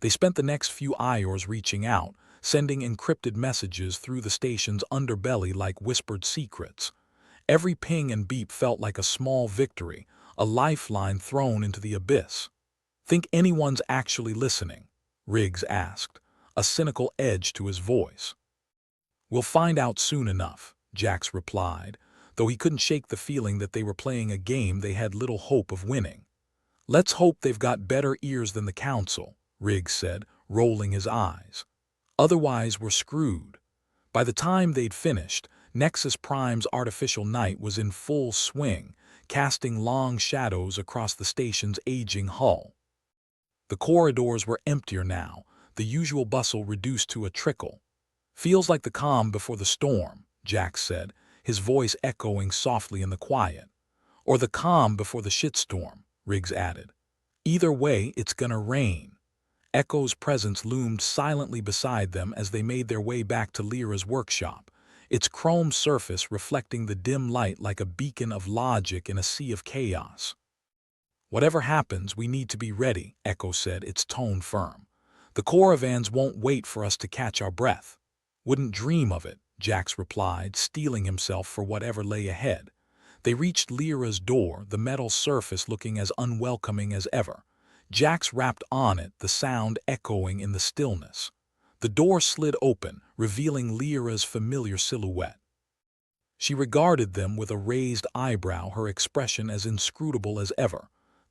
They spent the next few hours reaching out, sending encrypted messages through the station's underbelly like whispered secrets. Every ping and beep felt like a small victory, a lifeline thrown into the abyss. "Think anyone's actually listening?" Riggs asked, a cynical edge to his voice. "We'll find out soon enough," Jax replied, though he couldn't shake the feeling that they were playing a game they had little hope of winning. "Let's hope they've got better ears than the Council," Riggs said, rolling his eyes. "Otherwise we're screwed." By the time they'd finished, Nexus Prime's artificial night was in full swing, casting long shadows across the station's aging hull. The corridors were emptier now, the usual bustle reduced to a trickle. "Feels like the calm before the storm," Jack said, his voice echoing softly in the quiet. "Or the calm before the shitstorm," Riggs added. "Either way, it's gonna rain." Echo's presence loomed silently beside them as they made their way back to Lyra's workshop, its chrome surface reflecting the dim light like a beacon of logic in a sea of chaos. "Whatever happens, we need to be ready," Echo said, its tone firm. "The Coravans won't wait for us to catch our breath." "Wouldn't dream of it," Jax replied, steeling himself for whatever lay ahead. They reached Lyra's door, the metal surface looking as unwelcoming as ever. Jax rapped on it, the sound echoing in the stillness. The door slid open, revealing Lyra's familiar silhouette. She regarded them with a raised eyebrow, her expression as inscrutable as ever.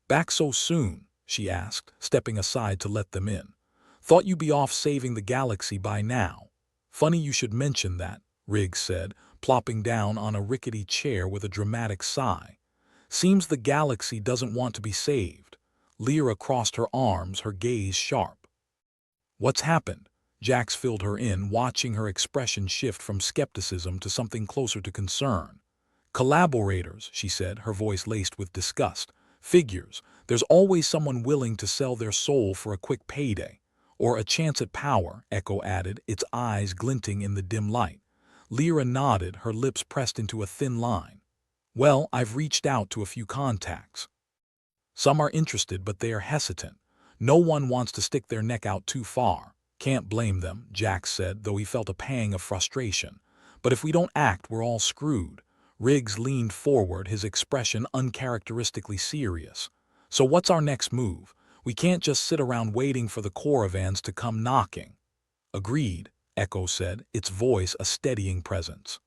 "Back so soon?" she asked, stepping aside to let them in. "Thought you'd be off saving the galaxy by now." "Funny you should mention that," Riggs said, plopping down on a rickety chair with a dramatic sigh. "Seems the galaxy doesn't want to be saved." Lyra crossed her arms, her gaze sharp. "What's happened?" Jax filled her in, watching her expression shift from skepticism to something closer to concern. "Collaborators," she said, her voice laced with disgust. "Figures. There's always someone willing to sell their soul for a quick payday. Or a chance at power," Echo added, its eyes glinting in the dim light. Lyra nodded, her lips pressed into a thin line. "Well, I've reached out to a few contacts. Some are interested, but they are hesitant. No one wants to stick their neck out too far." "Can't blame them," Jax said, though he felt a pang of frustration. "But if we don't act, we're all screwed." Riggs leaned forward, his expression uncharacteristically serious. "So what's our next move? We can't just sit around waiting for the Coravans to come knocking." "Agreed," Echo said, its voice a steadying presence.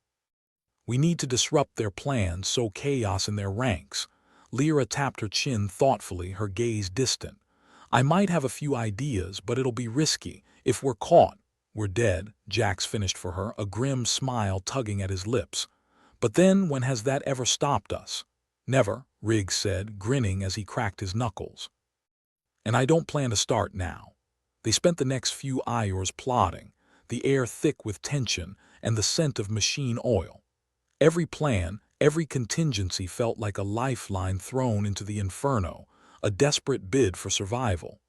"We need to disrupt their plans, sow chaos in their ranks." Lyra tapped her chin thoughtfully, her gaze distant. "I might have a few ideas, but it'll be risky. If we're caught, we're dead," Jax finished for her, a grim smile tugging at his lips. "But then, when has that ever stopped us?" "Never," Riggs said, grinning as he cracked his knuckles. "And I don't plan to start now." They spent the next few hours plotting, the air thick with tension and the scent of machine oil. Every plan, every contingency felt like a lifeline thrown into the inferno, a desperate bid for survival.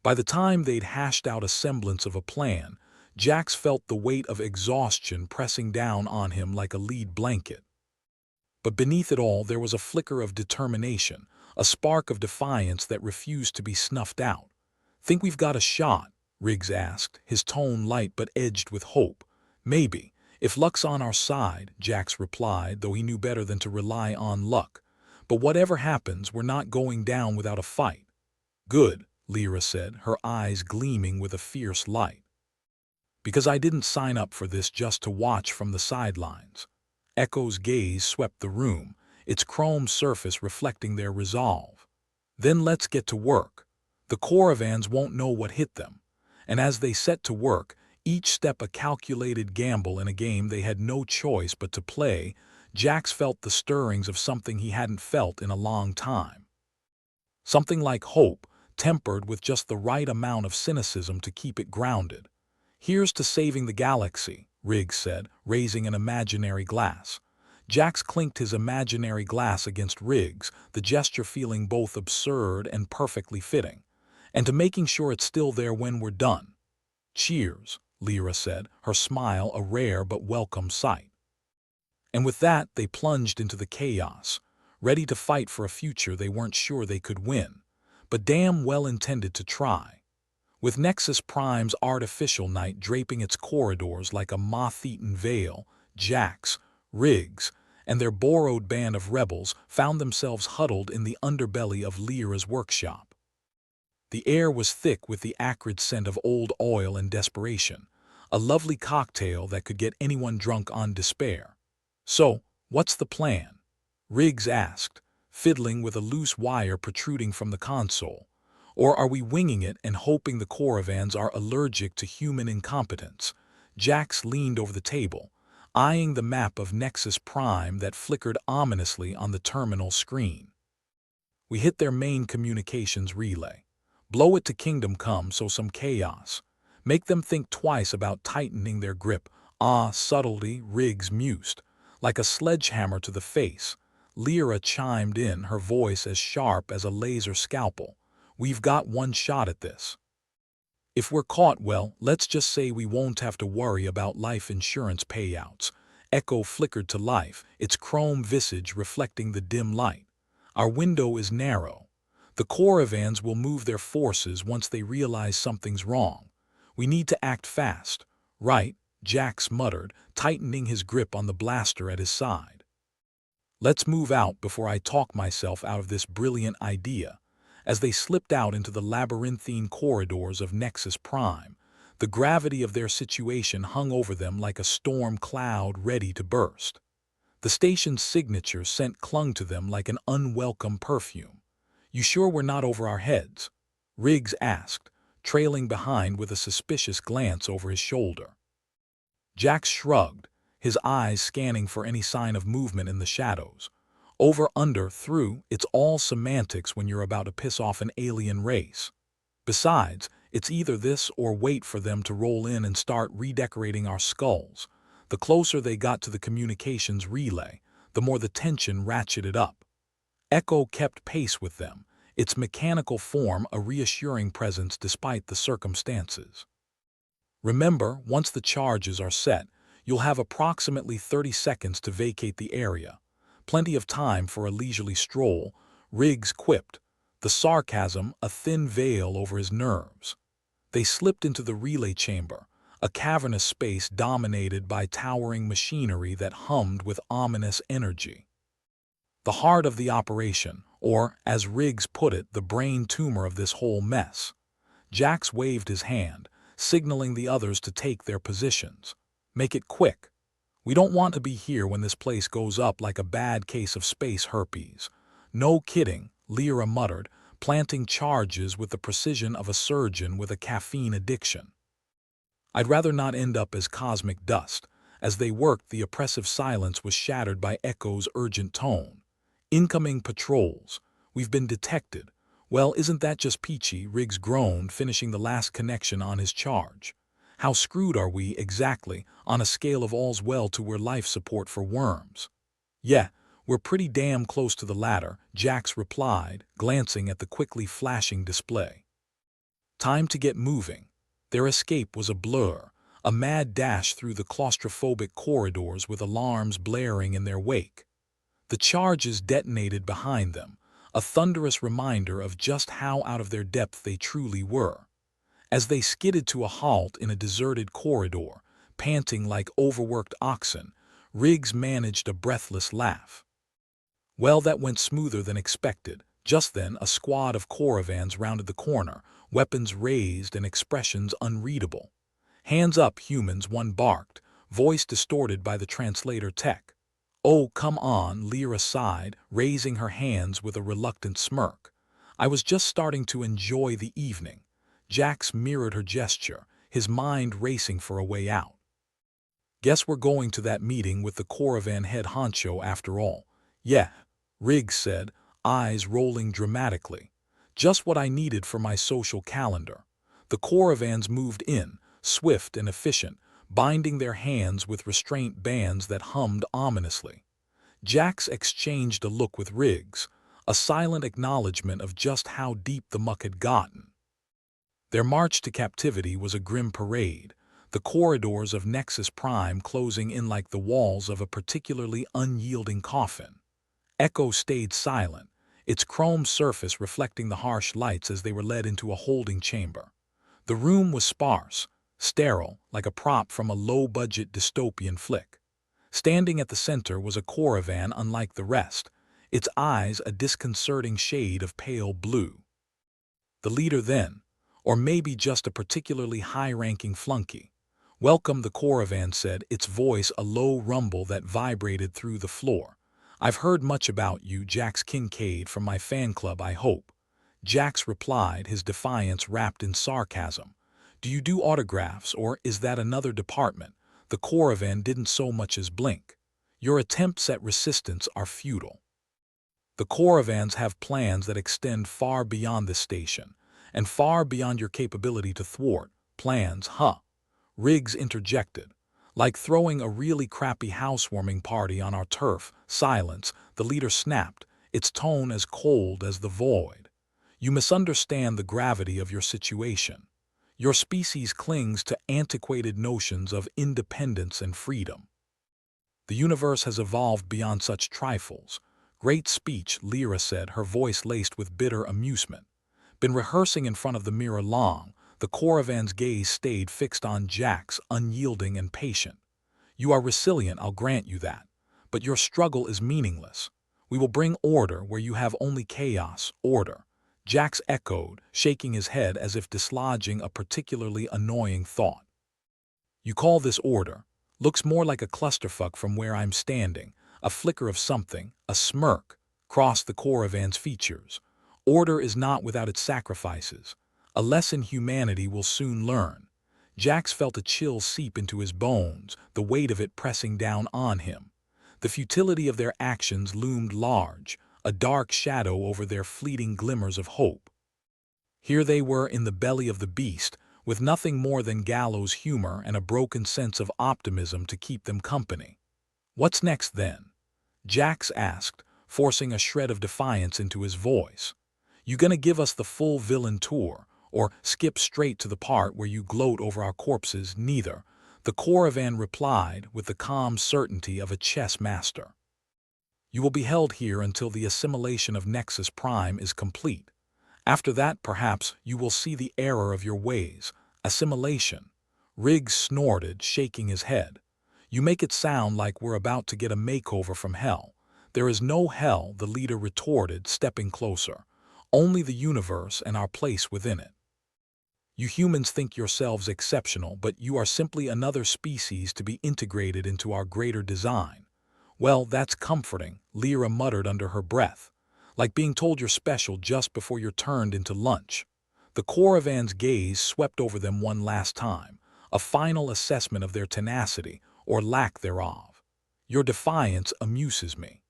By the time they'd hashed out a semblance of a plan, Jax felt the weight of exhaustion pressing down on him like a lead blanket. But beneath it all there was a flicker of determination, a spark of defiance that refused to be snuffed out. "Think we've got a shot?" Riggs asked, his tone light but edged with hope. "Maybe. If luck's on our side," Jax replied, though he knew better than to rely on luck. "But whatever happens, we're not going down without a fight." "Good," Lyra said, her eyes gleaming with a fierce light. "Because I didn't sign up for this just to watch from the sidelines." Echo's gaze swept the room, its chrome surface reflecting their resolve. "Then let's get to work. The Coravans won't know what hit them." And as they set to work, each step a calculated gamble in a game they had no choice but to play, Jax felt the stirrings of something he hadn't felt in a long time. Something like hope, tempered with just the right amount of cynicism to keep it grounded. "Here's to saving the galaxy," Riggs said, raising an imaginary glass. Jax clinked his imaginary glass against Riggs, the gesture feeling both absurd and perfectly fitting. "And to making sure it's still there when we're done." "Cheers," Lyra said, her smile a rare but welcome sight. And with that, they plunged into the chaos, ready to fight for a future they weren't sure they could win, but damn well intended to try. With Nexus Prime's artificial night draping its corridors like a moth-eaten veil, Jax, Riggs, and their borrowed band of rebels found themselves huddled in the underbelly of Lyra's workshop. The air was thick with the acrid scent of old oil and desperation, a lovely cocktail that could get anyone drunk on despair. "So, what's the plan?" Riggs asked, fiddling with a loose wire protruding from the console. "Or are we winging it and hoping the Coravans are allergic to human incompetence?" Jax leaned over the table, eyeing the map of Nexus Prime that flickered ominously on the terminal screen. We hit their main communications relay. Blow it to Kingdom Come, so some chaos. Make them think twice about tightening their grip. Ah, subtlety, Riggs mused. Like a sledgehammer to the face. Lyra chimed in, her voice as sharp as a laser scalpel. We've got one shot at this. If we're caught, well, let's just say we won't have to worry about life insurance payouts. Echo flickered to life, its chrome visage reflecting the dim light. Our window is narrow. The Coravans will move their forces once they realize something's wrong. We need to act fast. Right, Jax muttered, tightening his grip on the blaster at his side. Let's move out before I talk myself out of this brilliant idea. As they slipped out into the labyrinthine corridors of Nexus Prime, the gravity of their situation hung over them like a storm cloud ready to burst. The station's signature scent clung to them like an unwelcome perfume. You sure we're not over our heads? Riggs asked, trailing behind with a suspicious glance over his shoulder. Jax shrugged, his eyes scanning for any sign of movement in the shadows. Over, under, through, it's all semantics when you're about to piss off an alien race. Besides, it's either this or wait for them to roll in and start redecorating our skulls. The closer they got to the communications relay, the more the tension ratcheted up. Echo kept pace with them, its mechanical form a reassuring presence despite the circumstances. Remember, once the charges are set, you'll have approximately 30 seconds to vacate the area. Plenty of time for a leisurely stroll, Riggs quipped, the sarcasm a thin veil over his nerves. They slipped into the relay chamber, a cavernous space dominated by towering machinery that hummed with ominous energy. The heart of the operation, or, as Riggs put it, the brain tumor of this whole mess. Jax waved his hand, signaling the others to take their positions. Make it quick. We don't want to be here when this place goes up like a bad case of space herpes. No kidding, Lyra muttered, planting charges with the precision of a surgeon with a caffeine addiction. I'd rather not end up as cosmic dust. As they worked, the oppressive silence was shattered by Echo's urgent tone. Incoming patrols. We've been detected. Well, isn't that just peachy? Riggs groaned, finishing the last connection on his charge. How screwed are we, exactly, on a scale of all's well to we're life support for worms? Yeah, we're pretty damn close to the latter, Jax replied, glancing at the quickly flashing display. Time to get moving. Their escape was a blur, a mad dash through the claustrophobic corridors with alarms blaring in their wake. The charges detonated behind them, a thunderous reminder of just how out of their depth they truly were. As they skidded to a halt in a deserted corridor, panting like overworked oxen, Riggs managed a breathless laugh. Well, that went smoother than expected. Just then, a squad of Coravans rounded the corner, weapons raised and expressions unreadable. Hands up, humans, one barked, voice distorted by the translator tech. Oh, come on, Lyra sighed, raising her hands with a reluctant smirk. I was just starting to enjoy the evening. Jax mirrored her gesture, his mind racing for a way out. Guess we're going to that meeting with the Coravan head honcho after all. Yeah, Riggs said, eyes rolling dramatically. Just what I needed for my social calendar. The Coravans moved in, swift and efficient, binding their hands with restraint bands that hummed ominously. Jax exchanged a look with Riggs, a silent acknowledgement of just how deep the muck had gotten. Their march to captivity was a grim parade, the corridors of Nexus Prime closing in like the walls of a particularly unyielding coffin. Echo stayed silent, its chrome surface reflecting the harsh lights as they were led into a holding chamber. The room was sparse, sterile, like a prop from a low-budget dystopian flick. Standing at the center was a Coravan unlike the rest, its eyes a disconcerting shade of pale blue. The leader then, or maybe just a particularly high-ranking flunky. Welcome, the Coravan said, its voice a low rumble that vibrated through the floor. I've heard much about you, Jax Kincaid, from my fan club, I hope. Jax replied, his defiance wrapped in sarcasm. Do you do autographs, or is that another department? The Coravan didn't so much as blink. Your attempts at resistance are futile. The Coravans have plans that extend far beyond this station, and far beyond your capability to thwart. Plans, huh? Riggs interjected. Like throwing a really crappy housewarming party on our turf. Silence, the leader snapped, its tone as cold as the void. You misunderstand the gravity of your situation. Your species clings to antiquated notions of independence and freedom. The universe has evolved beyond such trifles. Great speech, Lyra said, her voice laced with bitter amusement. Been rehearsing in front of the mirror long. The Coravan's gaze stayed fixed on Jax, unyielding and patient. You are resilient, I'll grant you that. But your struggle is meaningless. We will bring order where you have only chaos. Order. Jax echoed, shaking his head as if dislodging a particularly annoying thought. You call this order? Looks more like a clusterfuck from where I'm standing. A flicker of something, a smirk, crossed the Coravan's features. Order is not without its sacrifices. A lesson humanity will soon learn. Jax felt a chill seep into his bones, the weight of it pressing down on him. The futility of their actions loomed large, a dark shadow over their fleeting glimmers of hope. Here they were in the belly of the beast, with nothing more than gallows humor and a broken sense of optimism to keep them company. What's next then? Jax asked, forcing a shred of defiance into his voice. You gonna give us the full villain tour, or skip straight to the part where you gloat over our corpses? Neither, the Coravan replied with the calm certainty of a chess master. You will be held here until the assimilation of Nexus Prime is complete. After that, perhaps, you will see the error of your ways. Assimilation. Riggs snorted, shaking his head. You make it sound like we're about to get a makeover from hell. There is no hell, the leader retorted, stepping closer. Only the universe and our place within it. You humans think yourselves exceptional, but you are simply another species to be integrated into our greater design. Well, that's comforting, Lyra muttered under her breath. Like being told you're special just before you're turned into lunch. The Coravan's gaze swept over them one last time, a final assessment of their tenacity, or lack thereof. Your defiance amuses me.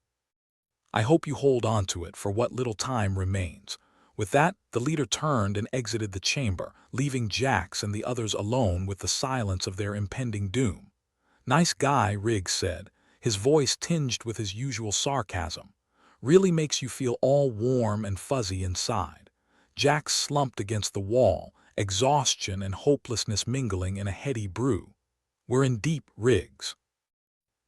I hope you hold on to it for what little time remains. With that, the leader turned and exited the chamber, leaving Jax and the others alone with the silence of their impending doom. Nice guy, Riggs said, his voice tinged with his usual sarcasm. Really makes you feel all warm and fuzzy inside. Jax slumped against the wall, exhaustion and hopelessness mingling in a heady brew. We're in deep, Riggs.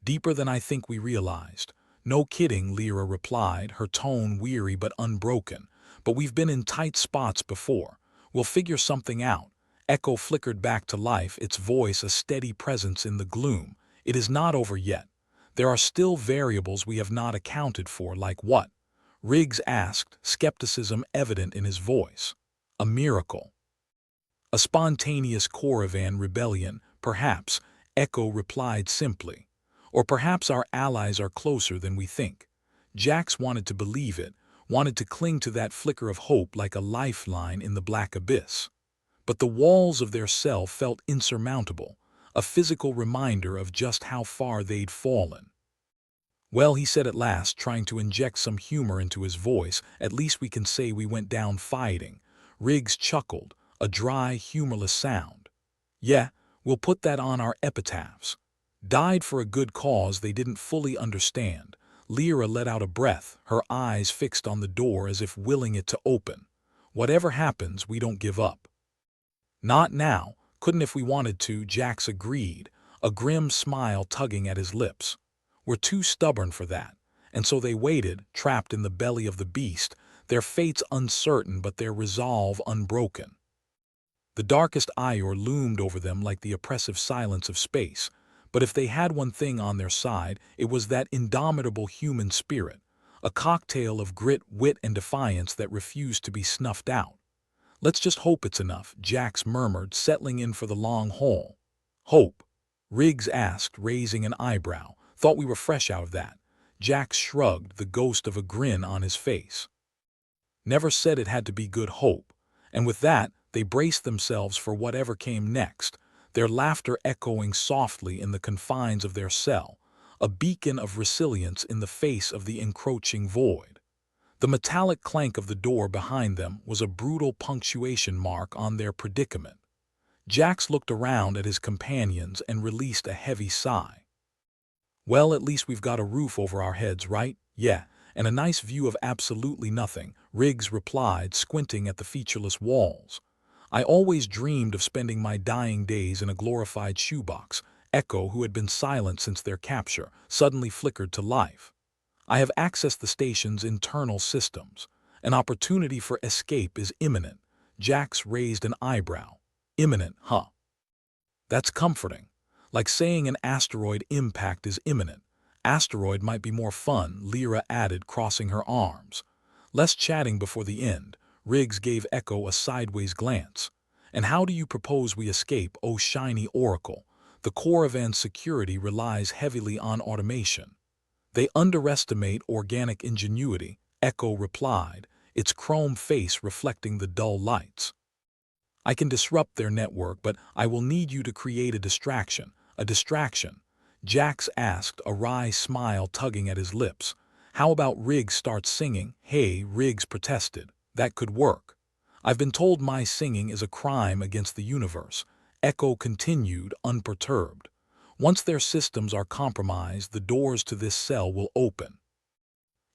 Deeper than I think we realized. No kidding, Lyra replied, her tone weary but unbroken. But we've been in tight spots before. We'll figure something out. Echo flickered back to life, its voice a steady presence in the gloom. It is not over yet. There are still variables we have not accounted for, like what? Riggs asked, skepticism evident in his voice. A miracle. A spontaneous Coravan rebellion, perhaps, Echo replied simply. Or perhaps our allies are closer than we think. Jax wanted to believe it, wanted to cling to that flicker of hope like a lifeline in the black abyss. But the walls of their cell felt insurmountable, a physical reminder of just how far they'd fallen. Well, he said at last, trying to inject some humor into his voice, at least we can say we went down fighting. Riggs chuckled, a dry, humorless sound. Yeah, we'll put that on our epitaphs. Died for a good cause they didn't fully understand. Lyra let out a breath, her eyes fixed on the door as if willing it to open. Whatever happens, we don't give up. Not now, couldn't if we wanted to, Jax agreed, a grim smile tugging at his lips. We're too stubborn for that, and so they waited, trapped in the belly of the beast, their fates uncertain but their resolve unbroken. The darkest Ior loomed over them like the oppressive silence of space, but if they had one thing on their side, it was that indomitable human spirit, a cocktail of grit, wit, and defiance that refused to be snuffed out. Let's just hope it's enough, Jax murmured, settling in for the long haul. Hope? Riggs asked, raising an eyebrow. Thought we were fresh out of that. Jax shrugged, the ghost of a grin on his face. Never said it had to be good hope. And with that, They braced themselves for whatever came next, their laughter echoing softly in the confines of their cell, a beacon of resilience in the face of the encroaching void. The metallic clank of the door behind them was a brutal punctuation mark on their predicament. Jax looked around at his companions and released a heavy sigh. "Well, at least we've got a roof over our heads, right? Yeah, and a nice view of absolutely nothing," Riggs replied, squinting at the featureless walls. "I always dreamed of spending my dying days in a glorified shoebox." Echo, who had been silent since their capture, suddenly flickered to life. "I have accessed the station's internal systems. An opportunity for escape is imminent." Jax raised an eyebrow. "Imminent, huh? That's comforting. Like saying an asteroid impact is imminent." "Asteroid might be more fun," Lyra added, crossing her arms. "Less chatting before the end." Riggs gave Echo a sideways glance. "And how do you propose we escape, oh shiny oracle? The Coravan's security relies heavily on automation." "They underestimate organic ingenuity," Echo replied, its chrome face reflecting the dull lights. "I can disrupt their network, but I will need you to create a distraction." "A distraction?" Jax asked, a wry smile tugging at his lips. "How about Riggs starts singing?" "Hey," Riggs protested. "That could work. I've been told my singing is a crime against the universe." Echo continued, unperturbed. "Once their systems are compromised, the doors to this cell will open.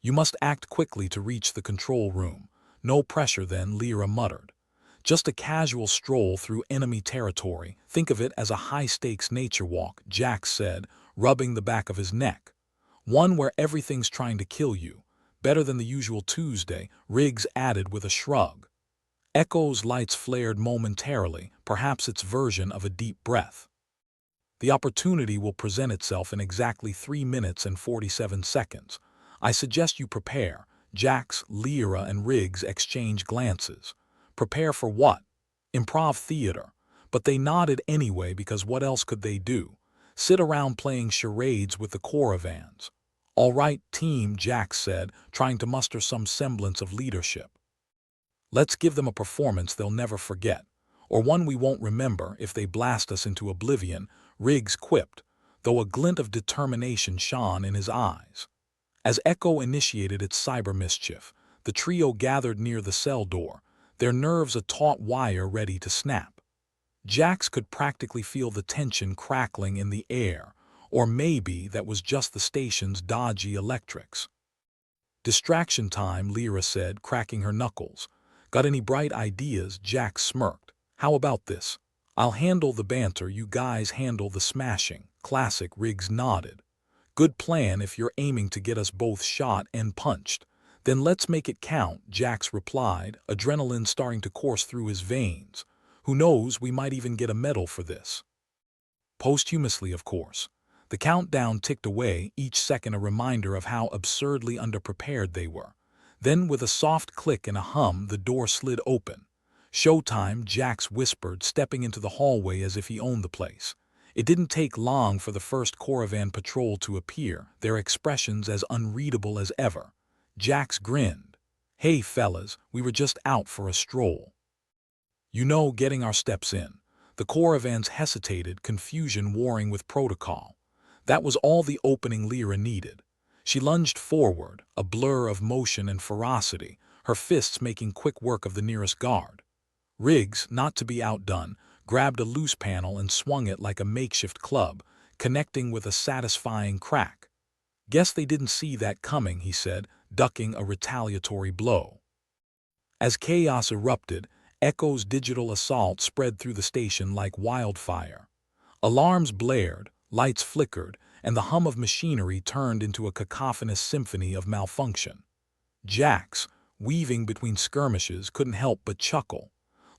You must act quickly to reach the control room." "No pressure then," Lyra muttered. "Just a casual stroll through enemy territory. Think of it as a high-stakes nature walk," Jax said, rubbing the back of his neck. "One where everything's trying to kill you. Better than the usual Tuesday," Riggs added with a shrug. Echo's lights flared momentarily, perhaps its version of a deep breath. "The opportunity will present itself in exactly 3 minutes and 47 seconds. I suggest you prepare." Jax, Lyra, and Riggs exchanged glances. Prepare for what? Improv theater. But they nodded anyway, because what else could they do? Sit around playing charades with the Coravans. "All right, team," Jax said, trying to muster some semblance of leadership. "Let's give them a performance they'll never forget. Or one we won't remember if they blast us into oblivion," Riggs quipped, though a glint of determination shone in his eyes. As Echo initiated its cyber mischief, the trio gathered near the cell door, their nerves a taut wire ready to snap. Jax could practically feel the tension crackling in the air, or maybe that was just the station's dodgy electrics. "Distraction time," Lyra said, cracking her knuckles. "Got any bright ideas?" Jax smirked. "How about this? I'll handle the banter, you guys handle the smashing." "Classic," Riggs nodded. "Good plan if you're aiming to get us both shot and punched." "Then let's make it count," Jax replied, adrenaline starting to course through his veins. "Who knows, we might even get a medal for this." Posthumously, of course. The countdown ticked away, each second a reminder of how absurdly underprepared they were. Then, with a soft click and a hum, the door slid open. "Showtime," Jax whispered, stepping into the hallway as if he owned the place. It didn't take long for the first Coravan patrol to appear, their expressions as unreadable as ever. Jax grinned. "Hey fellas, we were just out for a stroll. You know, getting our steps in." The Coravans hesitated, confusion warring with protocol. That was all the opening Lyra needed. She lunged forward, a blur of motion and ferocity, her fists making quick work of the nearest guard. Riggs, not to be outdone, grabbed a loose panel and swung it like a makeshift club, connecting with a satisfying crack. "Guess they didn't see that coming," he said, ducking a retaliatory blow. As chaos erupted, Echo's digital assault spread through the station like wildfire. Alarms blared, lights flickered, and the hum of machinery turned into a cacophonous symphony of malfunction. Jax, weaving between skirmishes, couldn't help but chuckle.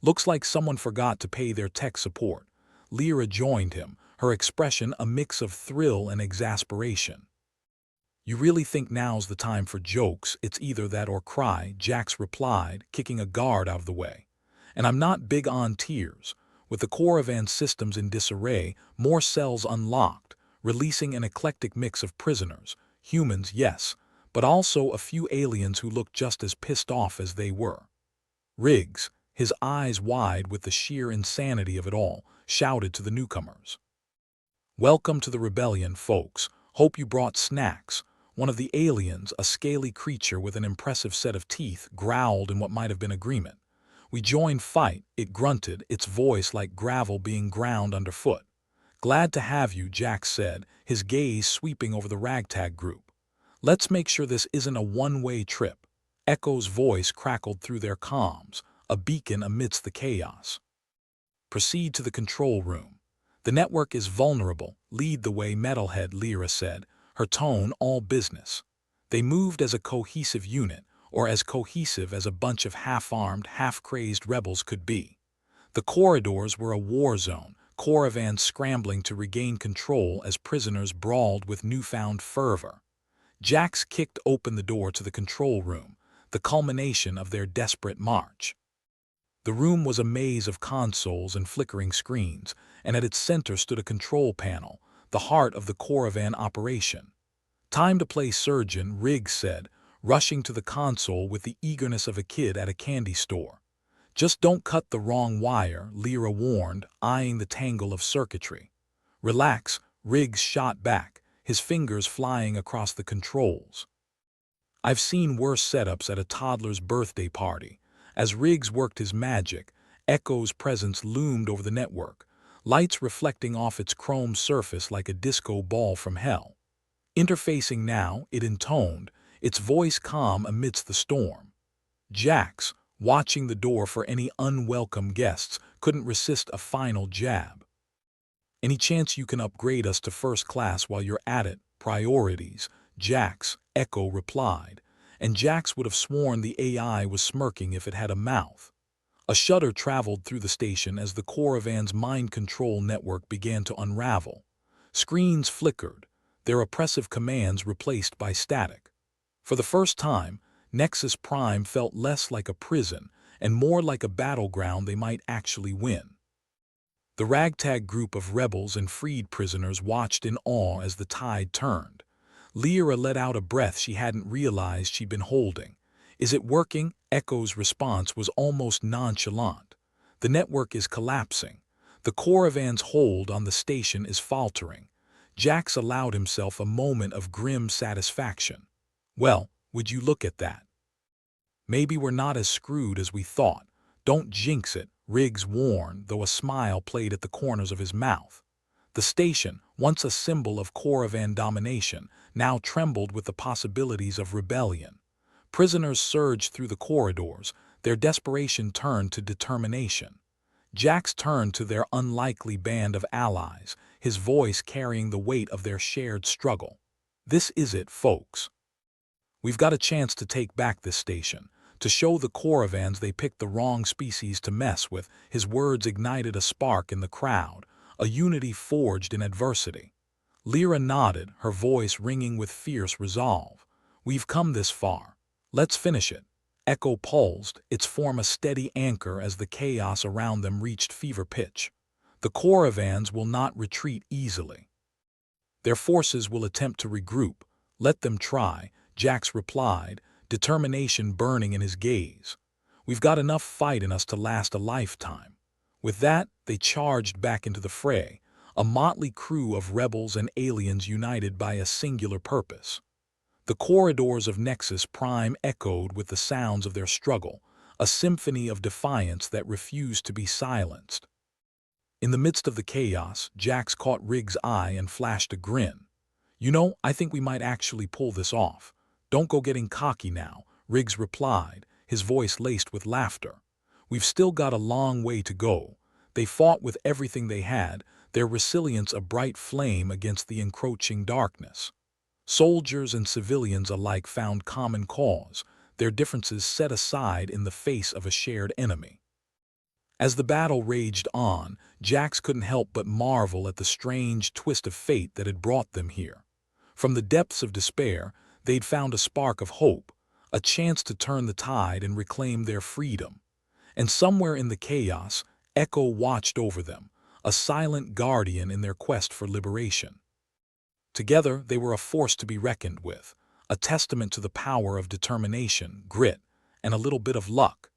"Looks like someone forgot to pay their tech support." Lyra joined him, her expression a mix of thrill and exasperation. "You really think now's the time for jokes? It's either that or cry," Jax replied, kicking a guard out of the way. "And I'm not big on tears." With the Coravan systems in disarray, more cells unlocked, releasing an eclectic mix of prisoners. Humans, yes, but also a few aliens who looked just as pissed off as they were. "Riggs, his eyes wide with the sheer insanity of it all, shouted to the newcomers. "Welcome to the rebellion, folks. Hope you brought snacks." One of the aliens, a scaly creature with an impressive set of teeth, growled in what might have been agreement. "We join fight," it grunted, its voice like gravel being ground underfoot. "Glad to have you," Jax said, his gaze sweeping over the ragtag group. "Let's make sure this isn't a one-way trip." Echo's voice crackled through their comms, a beacon amidst the chaos. "Proceed to the control room. The network is vulnerable. Lead the way, Metalhead," Lyra said, her tone all business. They moved as a cohesive unit, or as cohesive as a bunch of half-armed, half-crazed rebels could be. The corridors were a war zone, Coravans scrambling to regain control as prisoners brawled with newfound fervor. Jax kicked open the door to the control room, the culmination of their desperate march. The room was a maze of consoles and flickering screens, and at its center stood a control panel, the heart of the Coravan operation. "Time to play surgeon," Riggs said, rushing to the console with the eagerness of a kid at a candy store. "Just don't cut the wrong wire," Lyra warned, eyeing the tangle of circuitry. "Relax," Riggs shot back, his fingers flying across the controls. "I've seen worse setups at a toddler's birthday party." As Riggs worked his magic, Echo's presence loomed over the network, lights reflecting off its chrome surface like a disco ball from hell. "Interfacing now," it intoned, its voice calm amidst the storm. Jax, watching the door for any unwelcome guests, couldn't resist a final jab. "Any chance you can upgrade us to first class while you're at it?" "Priorities," Jax, Echo replied, and Jax would have sworn the AI was smirking if it had a mouth. A shudder traveled through the station as the Coravan's mind control network began to unravel. Screens flickered, their oppressive commands replaced by static. For the first time, Nexus Prime felt less like a prison and more like a battleground they might actually win. The ragtag group of rebels and freed prisoners watched in awe as the tide turned. Lyra let out a breath she hadn't realized she'd been holding. "Is it working?" Echo's response was almost nonchalant. "The network is collapsing. The Coravan's hold on the station is faltering." Jax allowed himself a moment of grim satisfaction. "Well, would you look at that? Maybe we're not as screwed as we thought." "Don't jinx it," Riggs warned, though a smile played at the corners of his mouth. The station, once a symbol of Coravan domination, now trembled with the possibilities of rebellion. Prisoners surged through the corridors, their desperation turned to determination. Jax turned to their unlikely band of allies, his voice carrying the weight of their shared struggle. "This is it, folks. We've got a chance to take back this station, to show the Coravans they picked the wrong species to mess with." His words ignited a spark in the crowd, a unity forged in adversity. Lyra nodded, her voice ringing with fierce resolve. "We've come this far. Let's finish it." Echo pulsed, its form a steady anchor as the chaos around them reached fever pitch. "The Coravans will not retreat easily. Their forces will attempt to regroup. Let them try," Jax replied, determination burning in his gaze. "We've got enough fight in us to last a lifetime." With that, they charged back into the fray, a motley crew of rebels and aliens united by a singular purpose. The corridors of Nexus Prime echoed with the sounds of their struggle, a symphony of defiance that refused to be silenced. In the midst of the chaos, Jax caught Riggs' eye and flashed a grin. "You know, I think we might actually pull this off." "Don't go getting cocky now," Riggs replied, his voice laced with laughter. "We've still got a long way to go." They fought with everything they had, their resilience a bright flame against the encroaching darkness. Soldiers and civilians alike found common cause, their differences set aside in the face of a shared enemy. As the battle raged on, Jax couldn't help but marvel at the strange twist of fate that had brought them here. From the depths of despair, they'd found a spark of hope, a chance to turn the tide and reclaim their freedom. And somewhere in the chaos, Echo watched over them, a silent guardian in their quest for liberation. Together, they were a force to be reckoned with, a testament to the power of determination, grit, and a little bit of luck.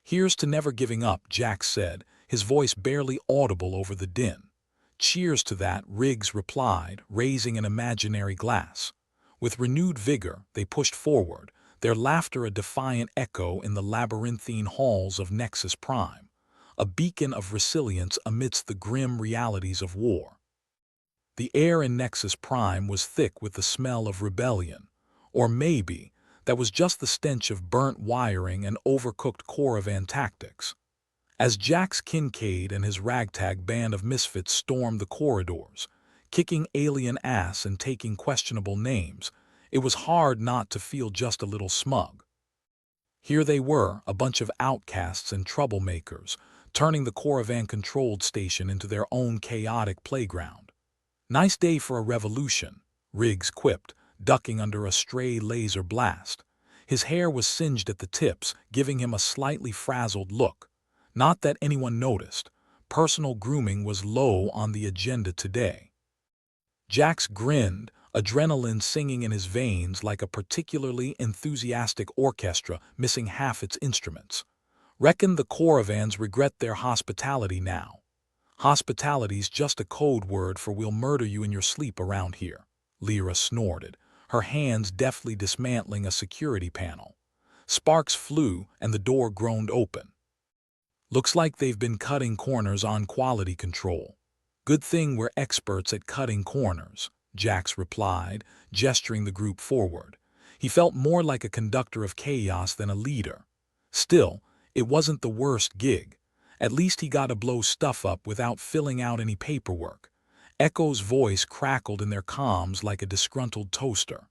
"Here's to never giving up," Jack said, his voice barely audible over the din. "Cheers to that," Riggs replied, raising an imaginary glass. With renewed vigor, they pushed forward, their laughter a defiant echo in the labyrinthine halls of Nexus Prime, a beacon of resilience amidst the grim realities of war. The air in Nexus Prime was thick with the smell of rebellion, or maybe that was just the stench of burnt wiring and overcooked Coravan tactics. As Jack's Kincaid and his ragtag band of misfits stormed the corridors, kicking alien ass and taking questionable names, it was hard not to feel just a little smug. Here they were, a bunch of outcasts and troublemakers, turning the Coravan-controlled station into their own chaotic playground. "Nice day for a revolution," Riggs quipped, ducking under a stray laser blast. His hair was singed at the tips, giving him a slightly frazzled look. Not that anyone noticed. Personal grooming was low on the agenda today. Jax grinned, adrenaline singing in his veins like a particularly enthusiastic orchestra missing half its instruments. "Reckon the Coravans regret their hospitality now." "Hospitality's just a code word for 'we'll murder you in your sleep' around here," Lyra snorted, her hands deftly dismantling a security panel. Sparks flew and the door groaned open. "Looks like they've been cutting corners on quality control. Good thing we're experts at cutting corners," Jax replied, gesturing the group forward. He felt more like a conductor of chaos than a leader. Still, it wasn't the worst gig. At least he got to blow stuff up without filling out any paperwork. Echo's voice crackled in their comms like a disgruntled toaster.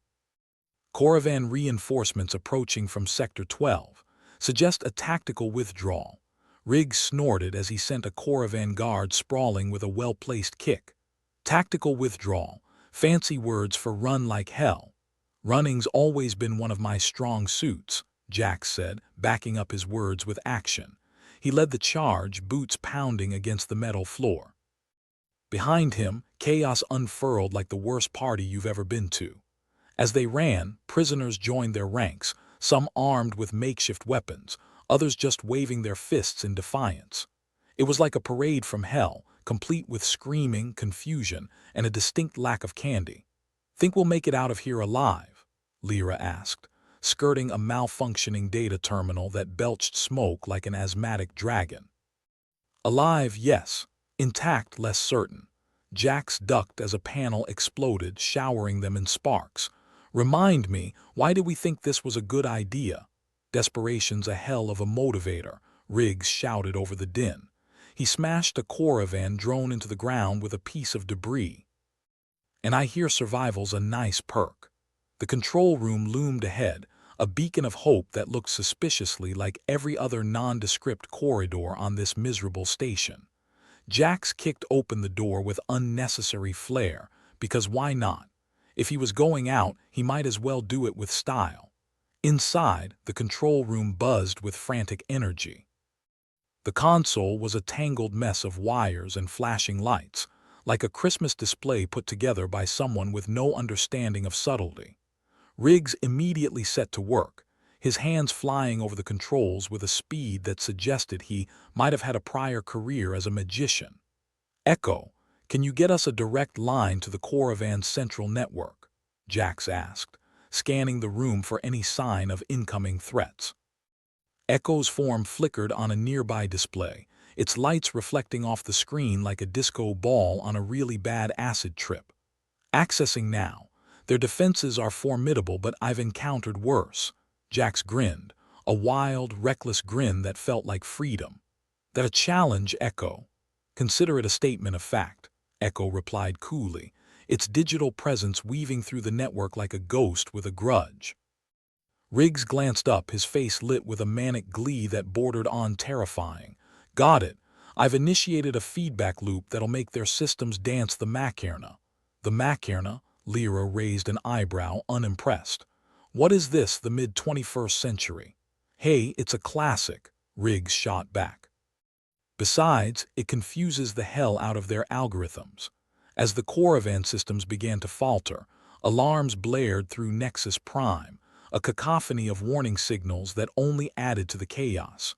"Coravan reinforcements approaching from Sector 12. Suggest a tactical withdrawal." Riggs snorted as he sent a Coravan guard sprawling with a well-placed kick. "Tactical withdrawal. Fancy words for run like hell." "Running's always been one of my strong suits," Jack said, backing up his words with action. He led the charge, boots pounding against the metal floor. Behind him, chaos unfurled like the worst party you've ever been to. As they ran, prisoners joined their ranks, some armed with makeshift weapons, others just waving their fists in defiance. It was like a parade from hell, complete with screaming, confusion, and a distinct lack of candy. "Think we'll make it out of here alive?" Lyra asked, skirting a malfunctioning data terminal that belched smoke like an asthmatic dragon. "Alive, yes. Intact, less certain." Jax ducked as a panel exploded, showering them in sparks. "Remind me, why did we think this was a good idea?" "Desperation's a hell of a motivator," Riggs shouted over the din. He smashed a Coravan drone into the ground with a piece of debris. "And I hear survival's a nice perk." The control room loomed ahead, a beacon of hope that looked suspiciously like every other nondescript corridor on this miserable station. Jax kicked open the door with unnecessary flair, because why not? If he was going out, he might as well do it with style. Inside, the control room buzzed with frantic energy. The console was a tangled mess of wires and flashing lights, like a Christmas display put together by someone with no understanding of subtlety. Riggs immediately set to work, his hands flying over the controls with a speed that suggested he might have had a prior career as a magician. "Echo, can you get us a direct line to the Coravan's central network?" Jax asked, scanning the room for any sign of incoming threats. Echo's form flickered on a nearby display, its lights reflecting off the screen like a disco ball on a really bad acid trip. "Accessing now. Their defenses are formidable, but I've encountered worse." Jax grinned, a wild, reckless grin that felt like freedom. "That a challenge, Echo?" "Consider it a statement of fact," Echo replied coolly, its digital presence weaving through the network like a ghost with a grudge. Riggs glanced up, his face lit with a manic glee that bordered on terrifying. "Got it. I've initiated a feedback loop that'll make their systems dance the Macarena." "The Macarena?" Lyra raised an eyebrow, unimpressed. "What is this, the mid-21st century?" "Hey, it's a classic," Riggs shot back. "Besides, it confuses the hell out of their algorithms." As the Coravan systems began to falter, alarms blared through Nexus Prime, a cacophony of warning signals that only added to the chaos.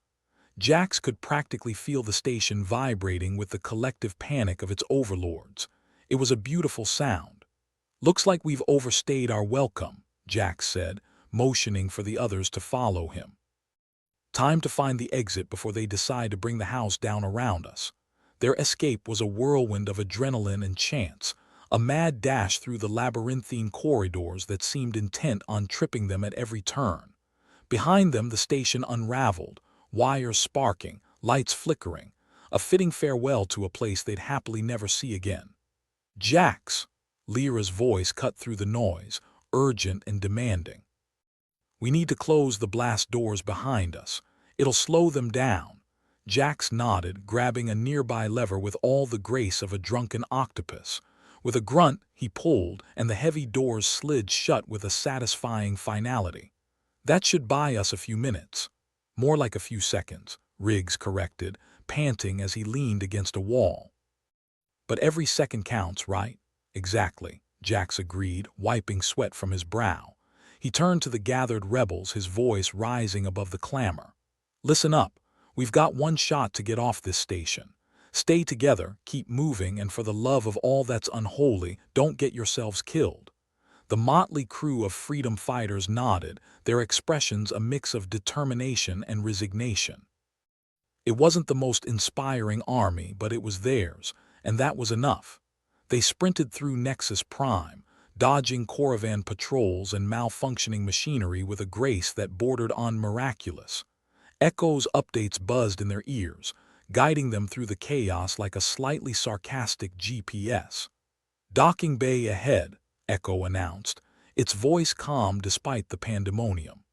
Jax could practically feel the station vibrating with the collective panic of its overlords. It was a beautiful sound. "Looks like we've overstayed our welcome," Jax said, motioning for the others to follow him. "Time to find the exit before they decide to bring the house down around us." Their escape was a whirlwind of adrenaline and chance, a mad dash through the labyrinthine corridors that seemed intent on tripping them at every turn. Behind them the station unraveled, wires sparking, lights flickering, a fitting farewell to a place they'd happily never see again. "Jax!" Lyra's voice cut through the noise, urgent and demanding. "We need to close the blast doors behind us. It'll slow them down." Jax nodded, grabbing a nearby lever with all the grace of a drunken octopus. With a grunt, he pulled, and the heavy doors slid shut with a satisfying finality. "That should buy us a few minutes." "More like a few seconds," Riggs corrected, panting as he leaned against a wall. "But every second counts, right?" "Exactly," Jax agreed, wiping sweat from his brow. He turned to the gathered rebels, his voice rising above the clamor. "Listen up. We've got one shot to get off this station. Stay together, keep moving, and for the love of all that's unholy, don't get yourselves killed." The motley crew of freedom fighters nodded, their expressions a mix of determination and resignation. It wasn't the most inspiring army, but it was theirs, and that was enough. They sprinted through Nexus Prime, dodging Coravan patrols and malfunctioning machinery with a grace that bordered on miraculous. Echo's updates buzzed in their ears, guiding them through the chaos like a slightly sarcastic GPS. "Docking bay ahead," Echo announced, its voice calm despite the pandemonium.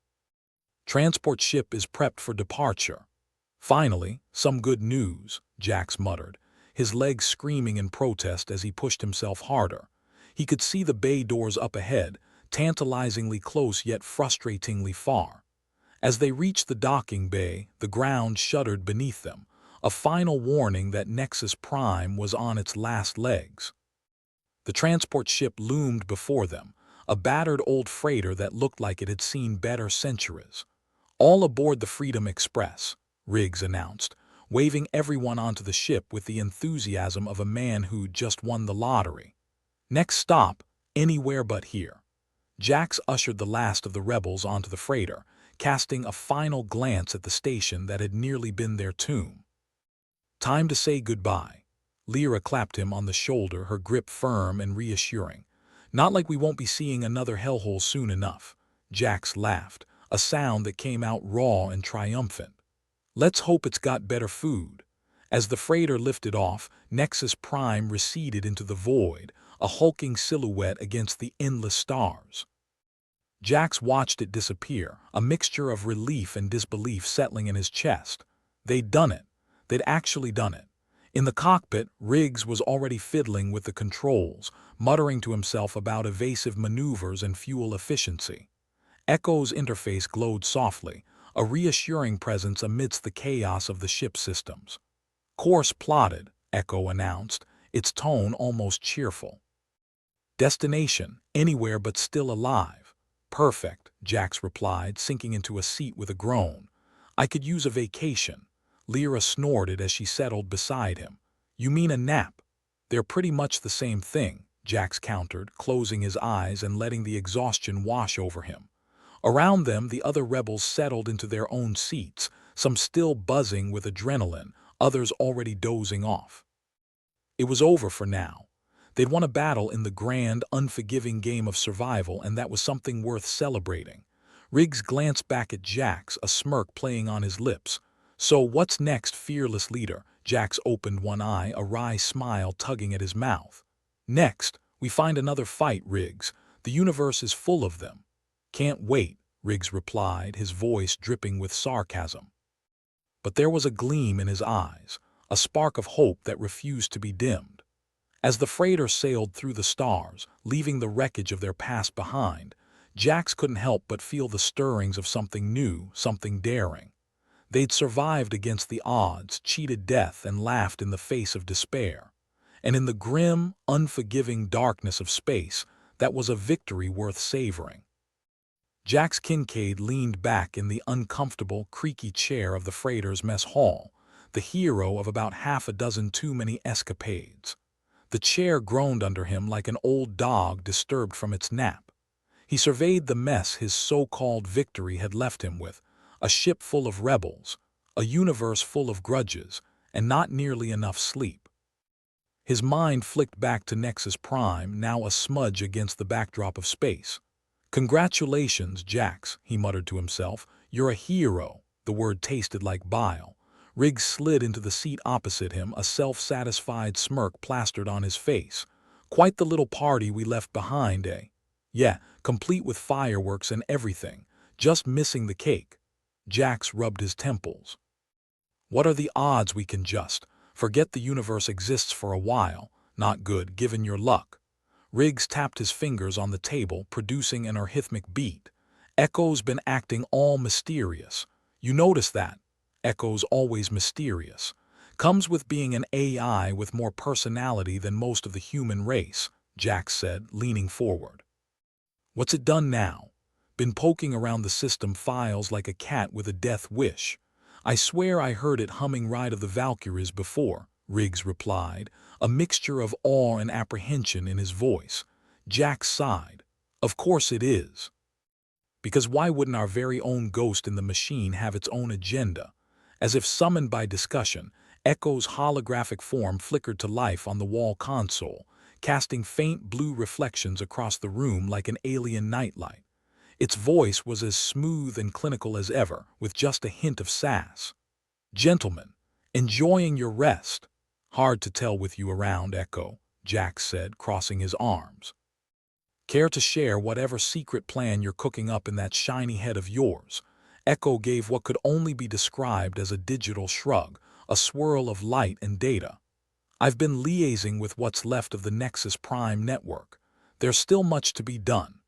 "Transport ship is prepped for departure." "Finally, some good news," Jax muttered, his legs screaming in protest as he pushed himself harder. He could see the bay doors up ahead, tantalizingly close yet frustratingly far. As they reached the docking bay, the ground shuddered beneath them, a final warning that Nexus Prime was on its last legs. The transport ship loomed before them, a battered old freighter that looked like it had seen better centuries. "All aboard the Freedom Express," Riggs announced, waving everyone onto the ship with the enthusiasm of a man who'd just won the lottery. "Next stop, anywhere but here." Jax ushered the last of the rebels onto the freighter, casting a final glance at the station that had nearly been their tomb. "Time to say goodbye." Lyra clapped him on the shoulder, her grip firm and reassuring. "Not like we won't be seeing another hellhole soon enough." Jax laughed, a sound that came out raw and triumphant. "Let's hope it's got better food." As the freighter lifted off, Nexus Prime receded into the void, a hulking silhouette against the endless stars. Jax watched it disappear, a mixture of relief and disbelief settling in his chest. They'd done it. They'd actually done it. In the cockpit, Riggs was already fiddling with the controls, muttering to himself about evasive maneuvers and fuel efficiency. Echo's interface glowed softly, a reassuring presence amidst the chaos of the ship's systems. "Course plotted," Echo announced, its tone almost cheerful. "Destination, anywhere but still alive." "Perfect," Jax replied, sinking into a seat with a groan. "I could use a vacation." Lyra snorted as she settled beside him. "You mean a nap?" "They're pretty much the same thing," Jax countered, closing his eyes and letting the exhaustion wash over him. Around them, the other rebels settled into their own seats, some still buzzing with adrenaline, others already dozing off. It was over for now. They'd won a battle in the grand, unforgiving game of survival, and that was something worth celebrating. Riggs glanced back at Jax, a smirk playing on his lips. "So what's next, fearless leader?" Jax opened one eye, a wry smile tugging at his mouth. "Next, we find another fight, Riggs. The universe is full of them." "Can't wait," Riggs replied, his voice dripping with sarcasm. But there was a gleam in his eyes, a spark of hope that refused to be dimmed. As the freighter sailed through the stars, leaving the wreckage of their past behind, Jax couldn't help but feel the stirrings of something new, something daring. They'd survived against the odds, cheated death, and laughed in the face of despair. And in the grim, unforgiving darkness of space, that was a victory worth savoring. Jax Kincaid leaned back in the uncomfortable, creaky chair of the freighter's mess hall, the hero of about half a dozen too many escapades. The chair groaned under him like an old dog disturbed from its nap. He surveyed the mess his so-called victory had left him with, a ship full of rebels, a universe full of grudges, and not nearly enough sleep. His mind flicked back to Nexus Prime, now a smudge against the backdrop of space. "Congratulations, Jax," he muttered to himself. "You're a hero." The word tasted like bile. Riggs slid into the seat opposite him, a self-satisfied smirk plastered on his face. "Quite the little party we left behind, eh?" "Yeah, complete with fireworks and everything. Just missing the cake." Jax rubbed his temples. "What are the odds we can just forget the universe exists for a while? Not good, given your luck." Riggs tapped his fingers on the table, producing an arrhythmic beat. "Echo's been acting all mysterious. You notice that? Echo's always mysterious. Comes with being an AI with more personality than most of the human race," Jax said, leaning forward. "What's it done now?" "Been poking around the system files like a cat with a death wish. I swear I heard it humming Ride of the Valkyries before," Riggs replied, a mixture of awe and apprehension in his voice. Jax sighed. "Of course it is. Because why wouldn't our very own ghost in the machine have its own agenda?" As if summoned by discussion, Echo's holographic form flickered to life on the wall console, casting faint blue reflections across the room like an alien nightlight. Its voice was as smooth and clinical as ever, with just a hint of sass. "Gentlemen, enjoying your rest?" "Hard to tell with you around, Echo," Jax said, crossing his arms. "Care to share whatever secret plan you're cooking up in that shiny head of yours?" Echo gave what could only be described as a digital shrug, a swirl of light and data. "I've been liaising with what's left of the Nexus Prime network. There's still much to be done."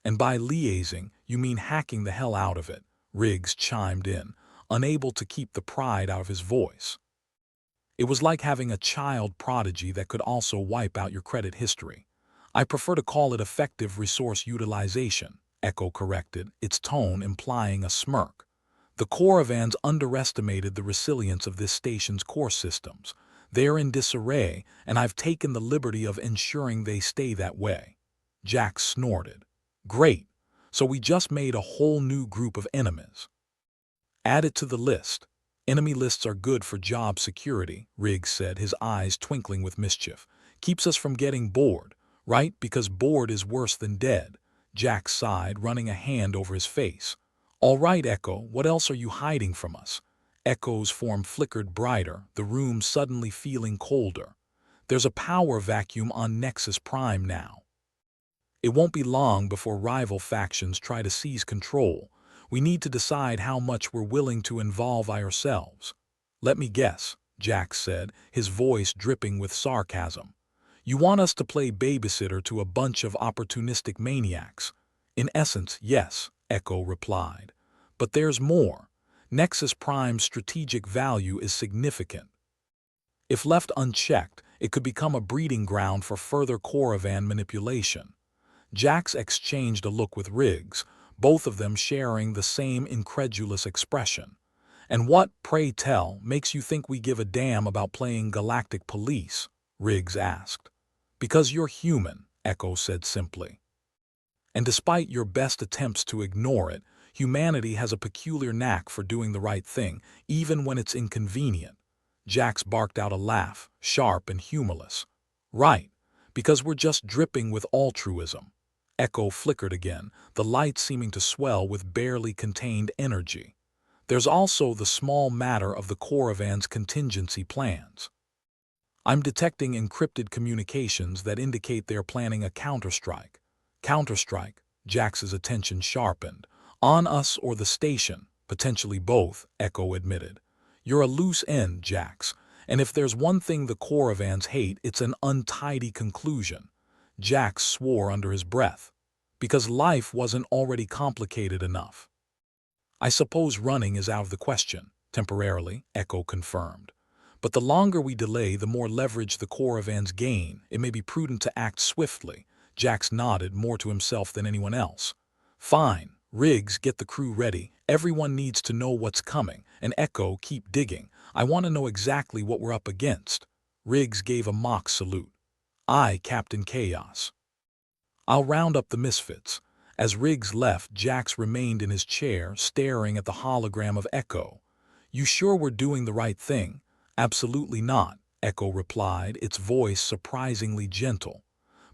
"And by liaising, you mean hacking the hell out of it," Riggs chimed in, unable to keep the pride out of his voice. It was like having a child prodigy that could also wipe out your credit history. "I prefer to call it effective resource utilization," Echo corrected, its tone implying a smirk. "The Coravans underestimated the resilience of this station's core systems. They're in disarray, and I've taken the liberty of ensuring they stay that way." Jax snorted. "Great, so we just made a whole new group of enemies." "Add it to the list. Enemy lists are good for job security," Riggs said, his eyes twinkling with mischief. "Keeps us from getting bored, right? Because bored is worse than dead." Jax sighed, running a hand over his face. "All right, Echo, what else are you hiding from us?" Echo's form flickered brighter, the room suddenly feeling colder. "There's a power vacuum on Nexus Prime now. It won't be long before rival factions try to seize control. We need to decide how much we're willing to involve ourselves." "Let me guess," Jax said, his voice dripping with sarcasm. "You want us to play babysitter to a bunch of opportunistic maniacs?" "In essence, yes," Echo replied. "But there's more. Nexus Prime's strategic value is significant. If left unchecked, it could become a breeding ground for further Coravan manipulation." Jax exchanged a look with Riggs, both of them sharing the same incredulous expression. "And what, pray tell, makes you think we give a damn about playing galactic police?" Riggs asked. "Because you're human," Echo said simply. "And despite your best attempts to ignore it, humanity has a peculiar knack for doing the right thing, even when it's inconvenient." Jax barked out a laugh, sharp and humorless. "Right, because we're just dripping with altruism." Echo flickered again, the light seeming to swell with barely contained energy. "There's also the small matter of the Coravan's contingency plans. I'm detecting encrypted communications that indicate they're planning a counterstrike." "Counterstrike?" Jax's attention sharpened. "On us or the station?" "Potentially both," Echo admitted. "You're a loose end, Jax, and if there's one thing the Coravans hate, it's an untidy conclusion." Jax swore under his breath. "Because life wasn't already complicated enough." "I suppose running is out of the question," temporarily, Echo confirmed. "But the longer we delay, the more leverage the Coravans gain. It may be prudent to act swiftly." Jax nodded, more to himself than anyone else. "Fine, Riggs, get the crew ready. Everyone needs to know what's coming. And Echo, keep digging. I want to know exactly what we're up against. Riggs gave a mock salute. I, Captain Chaos. I'll round up the misfits. As Riggs left, Jax remained in his chair, staring at the hologram of Echo. You sure we're doing the right thing? Absolutely not, Echo replied, its voice surprisingly gentle.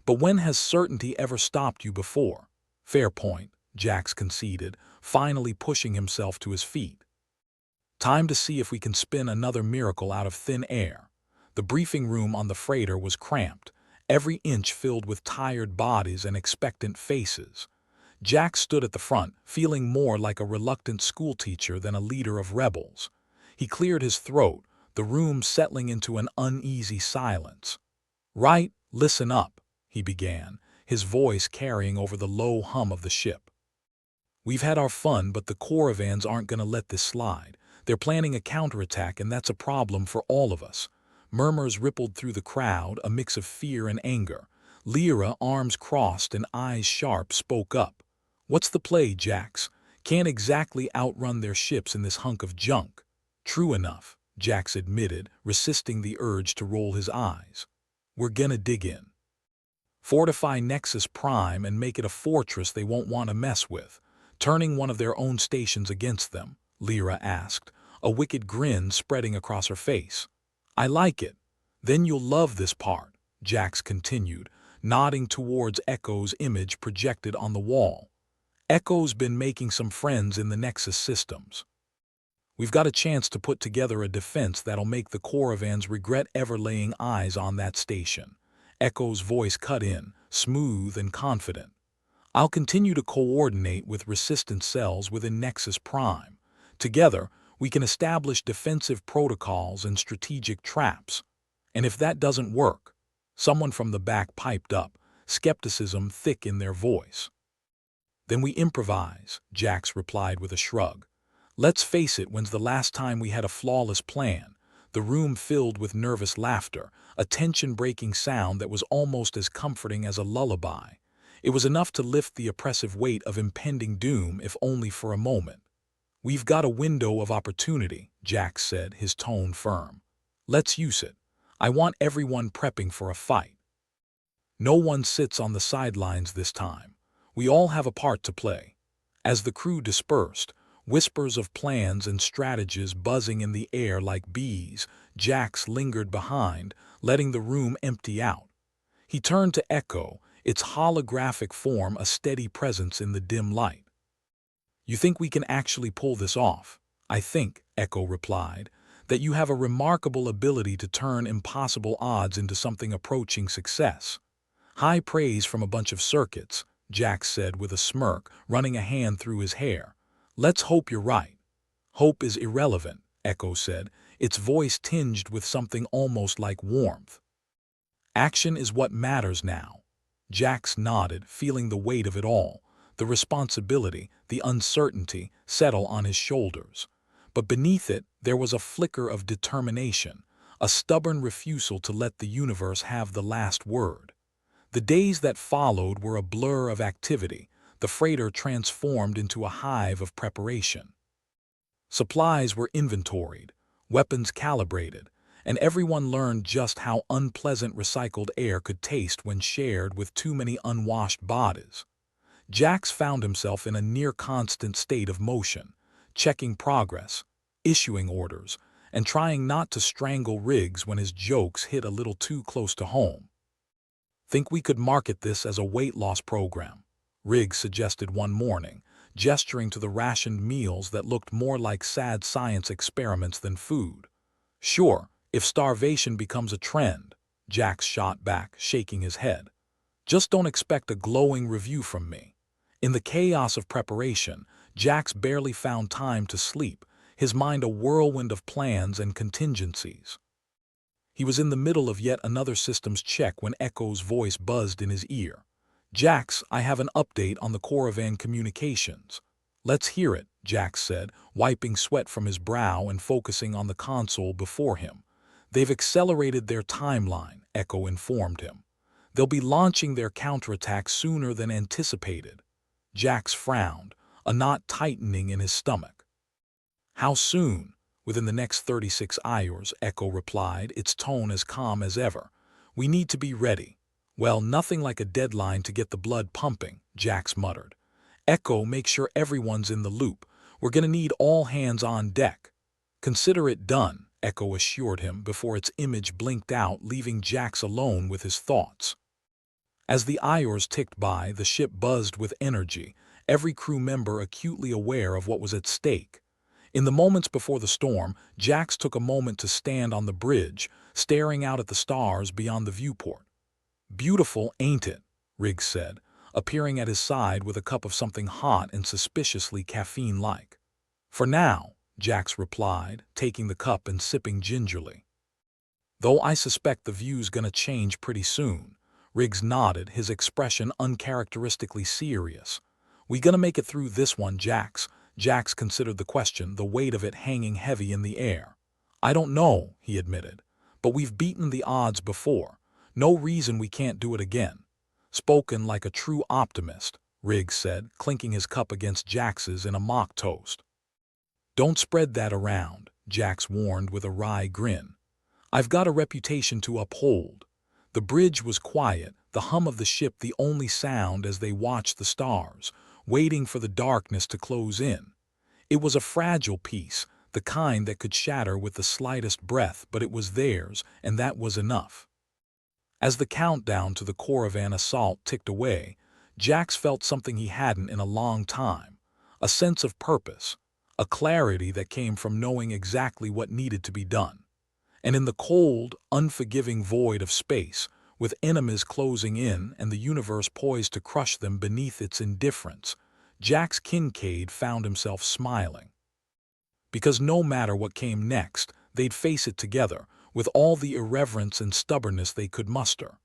But when has certainty ever stopped you before? Fair point, Jax conceded, finally pushing himself to his feet. Time to see if we can spin another miracle out of thin air. The briefing room on the freighter was cramped, every inch filled with tired bodies and expectant faces. Jack stood at the front, feeling more like a reluctant schoolteacher than a leader of rebels. He cleared his throat, the room settling into an uneasy silence. Right, listen up, he began, his voice carrying over the low hum of the ship. We've had our fun, but the Coravans aren't going to let this slide. They're planning a counterattack, and that's a problem for all of us. Murmurs rippled through the crowd, a mix of fear and anger. Lyra, arms crossed and eyes sharp, spoke up. What's the play, Jax? Can't exactly outrun their ships in this hunk of junk. True enough, Jax admitted, resisting the urge to roll his eyes. We're gonna dig in. Fortify Nexus Prime and make it a fortress they won't want to mess with. Turning one of their own stations against them, Lyra asked, a wicked grin spreading across her face. I like it. Then you'll love this part, Jax continued, nodding towards Echo's image projected on the wall. Echo's been making some friends in the Nexus systems. We've got a chance to put together a defense that'll make the Coravans regret ever laying eyes on that station. Echo's voice cut in, smooth and confident. I'll continue to coordinate with resistance cells within Nexus Prime. Together, we can establish defensive protocols and strategic traps. And if that doesn't work, someone from the back piped up, skepticism thick in their voice. Then we improvise, Jax replied with a shrug. Let's face it, when's the last time we had a flawless plan? The room filled with nervous laughter, a tension-breaking sound that was almost as comforting as a lullaby. It was enough to lift the oppressive weight of impending doom, if only for a moment. We've got a window of opportunity, Jax said, his tone firm. Let's use it. I want everyone prepping for a fight. No one sits on the sidelines this time. We all have a part to play. As the crew dispersed, whispers of plans and strategies buzzing in the air like bees, Jax lingered behind, letting the room empty out. He turned to Echo, its holographic form a steady presence in the dim light. You think we can actually pull this off? I think, Echo replied, that you have a remarkable ability to turn impossible odds into something approaching success. High praise from a bunch of circuits, Jax said with a smirk, running a hand through his hair. Let's hope you're right. Hope is irrelevant, Echo said, its voice tinged with something almost like warmth. Action is what matters now. Jax nodded, feeling the weight of it all, the responsibility, the uncertainty, settle on his shoulders. But beneath it, there was a flicker of determination, a stubborn refusal to let the universe have the last word. The days that followed were a blur of activity, the freighter transformed into a hive of preparation. Supplies were inventoried, weapons calibrated, and everyone learned just how unpleasant recycled air could taste when shared with too many unwashed bodies. Jax found himself in a near-constant state of motion, checking progress, issuing orders, and trying not to strangle Riggs when his jokes hit a little too close to home. Think we could market this as a weight loss program, Riggs suggested one morning, gesturing to the rationed meals that looked more like sad science experiments than food. Sure, if starvation becomes a trend, Jax shot back, shaking his head. Just don't expect a glowing review from me. In the chaos of preparation, Jax barely found time to sleep, his mind a whirlwind of plans and contingencies. He was in the middle of yet another systems check when Echo's voice buzzed in his ear. Jax, I have an update on the Coravan communications. Let's hear it, Jax said, wiping sweat from his brow and focusing on the console before him. They've accelerated their timeline, Echo informed him. They'll be launching their counterattack sooner than anticipated. Jax frowned, a knot tightening in his stomach. "How soon?" "Within the next 36 hours," Echo replied, its tone as calm as ever. "We need to be ready." "Well, nothing like a deadline to get the blood pumping," Jax muttered. "Echo, make sure everyone's in the loop. We're gonna need all hands on deck." "Consider it done," Echo assured him before its image blinked out, leaving Jax alone with his thoughts. As the hours ticked by, the ship buzzed with energy, every crew member acutely aware of what was at stake. In the moments before the storm, Jax took a moment to stand on the bridge, staring out at the stars beyond the viewport. "Beautiful, ain't it?" Riggs said, appearing at his side with a cup of something hot and suspiciously caffeine-like. "For now," Jax replied, taking the cup and sipping gingerly. "Though I suspect the view's gonna change pretty soon." Riggs nodded, his expression uncharacteristically serious. "We gonna make it through this one, Jax?" Jax considered the question, the weight of it hanging heavy in the air. "I don't know," he admitted, "but we've beaten the odds before. No reason we can't do it again." "Spoken like a true optimist," Riggs said, clinking his cup against Jax's in a mock toast. "Don't spread that around," Jax warned with a wry grin. "I've got a reputation to uphold." The bridge was quiet, the hum of the ship the only sound as they watched the stars, waiting for the darkness to close in. It was a fragile peace, the kind that could shatter with the slightest breath, but it was theirs, and that was enough. As the countdown to the Caravan assault ticked away, Jax felt something he hadn't in a long time, a sense of purpose, a clarity that came from knowing exactly what needed to be done. And in the cold, unforgiving void of space, with enemies closing in and the universe poised to crush them beneath its indifference, Jax Kincaid found himself smiling. Because no matter what came next, they'd face it together, with all the irreverence and stubbornness they could muster.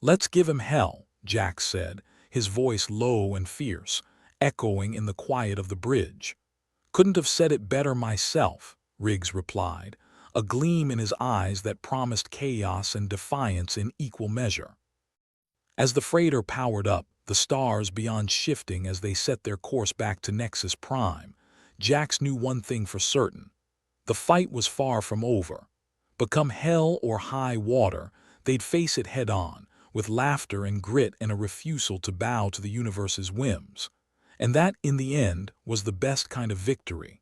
"Let's give him hell," Jax said, his voice low and fierce, echoing in the quiet of the bridge. "Couldn't have said it better myself," Riggs replied, a gleam in his eyes that promised chaos and defiance in equal measure. As the freighter powered up, the stars beyond shifting as they set their course back to Nexus Prime, Jax knew one thing for certain. The fight was far from over. But come hell or high water, they'd face it head-on, with laughter and grit and a refusal to bow to the universe's whims. And that, in the end, was the best kind of victory.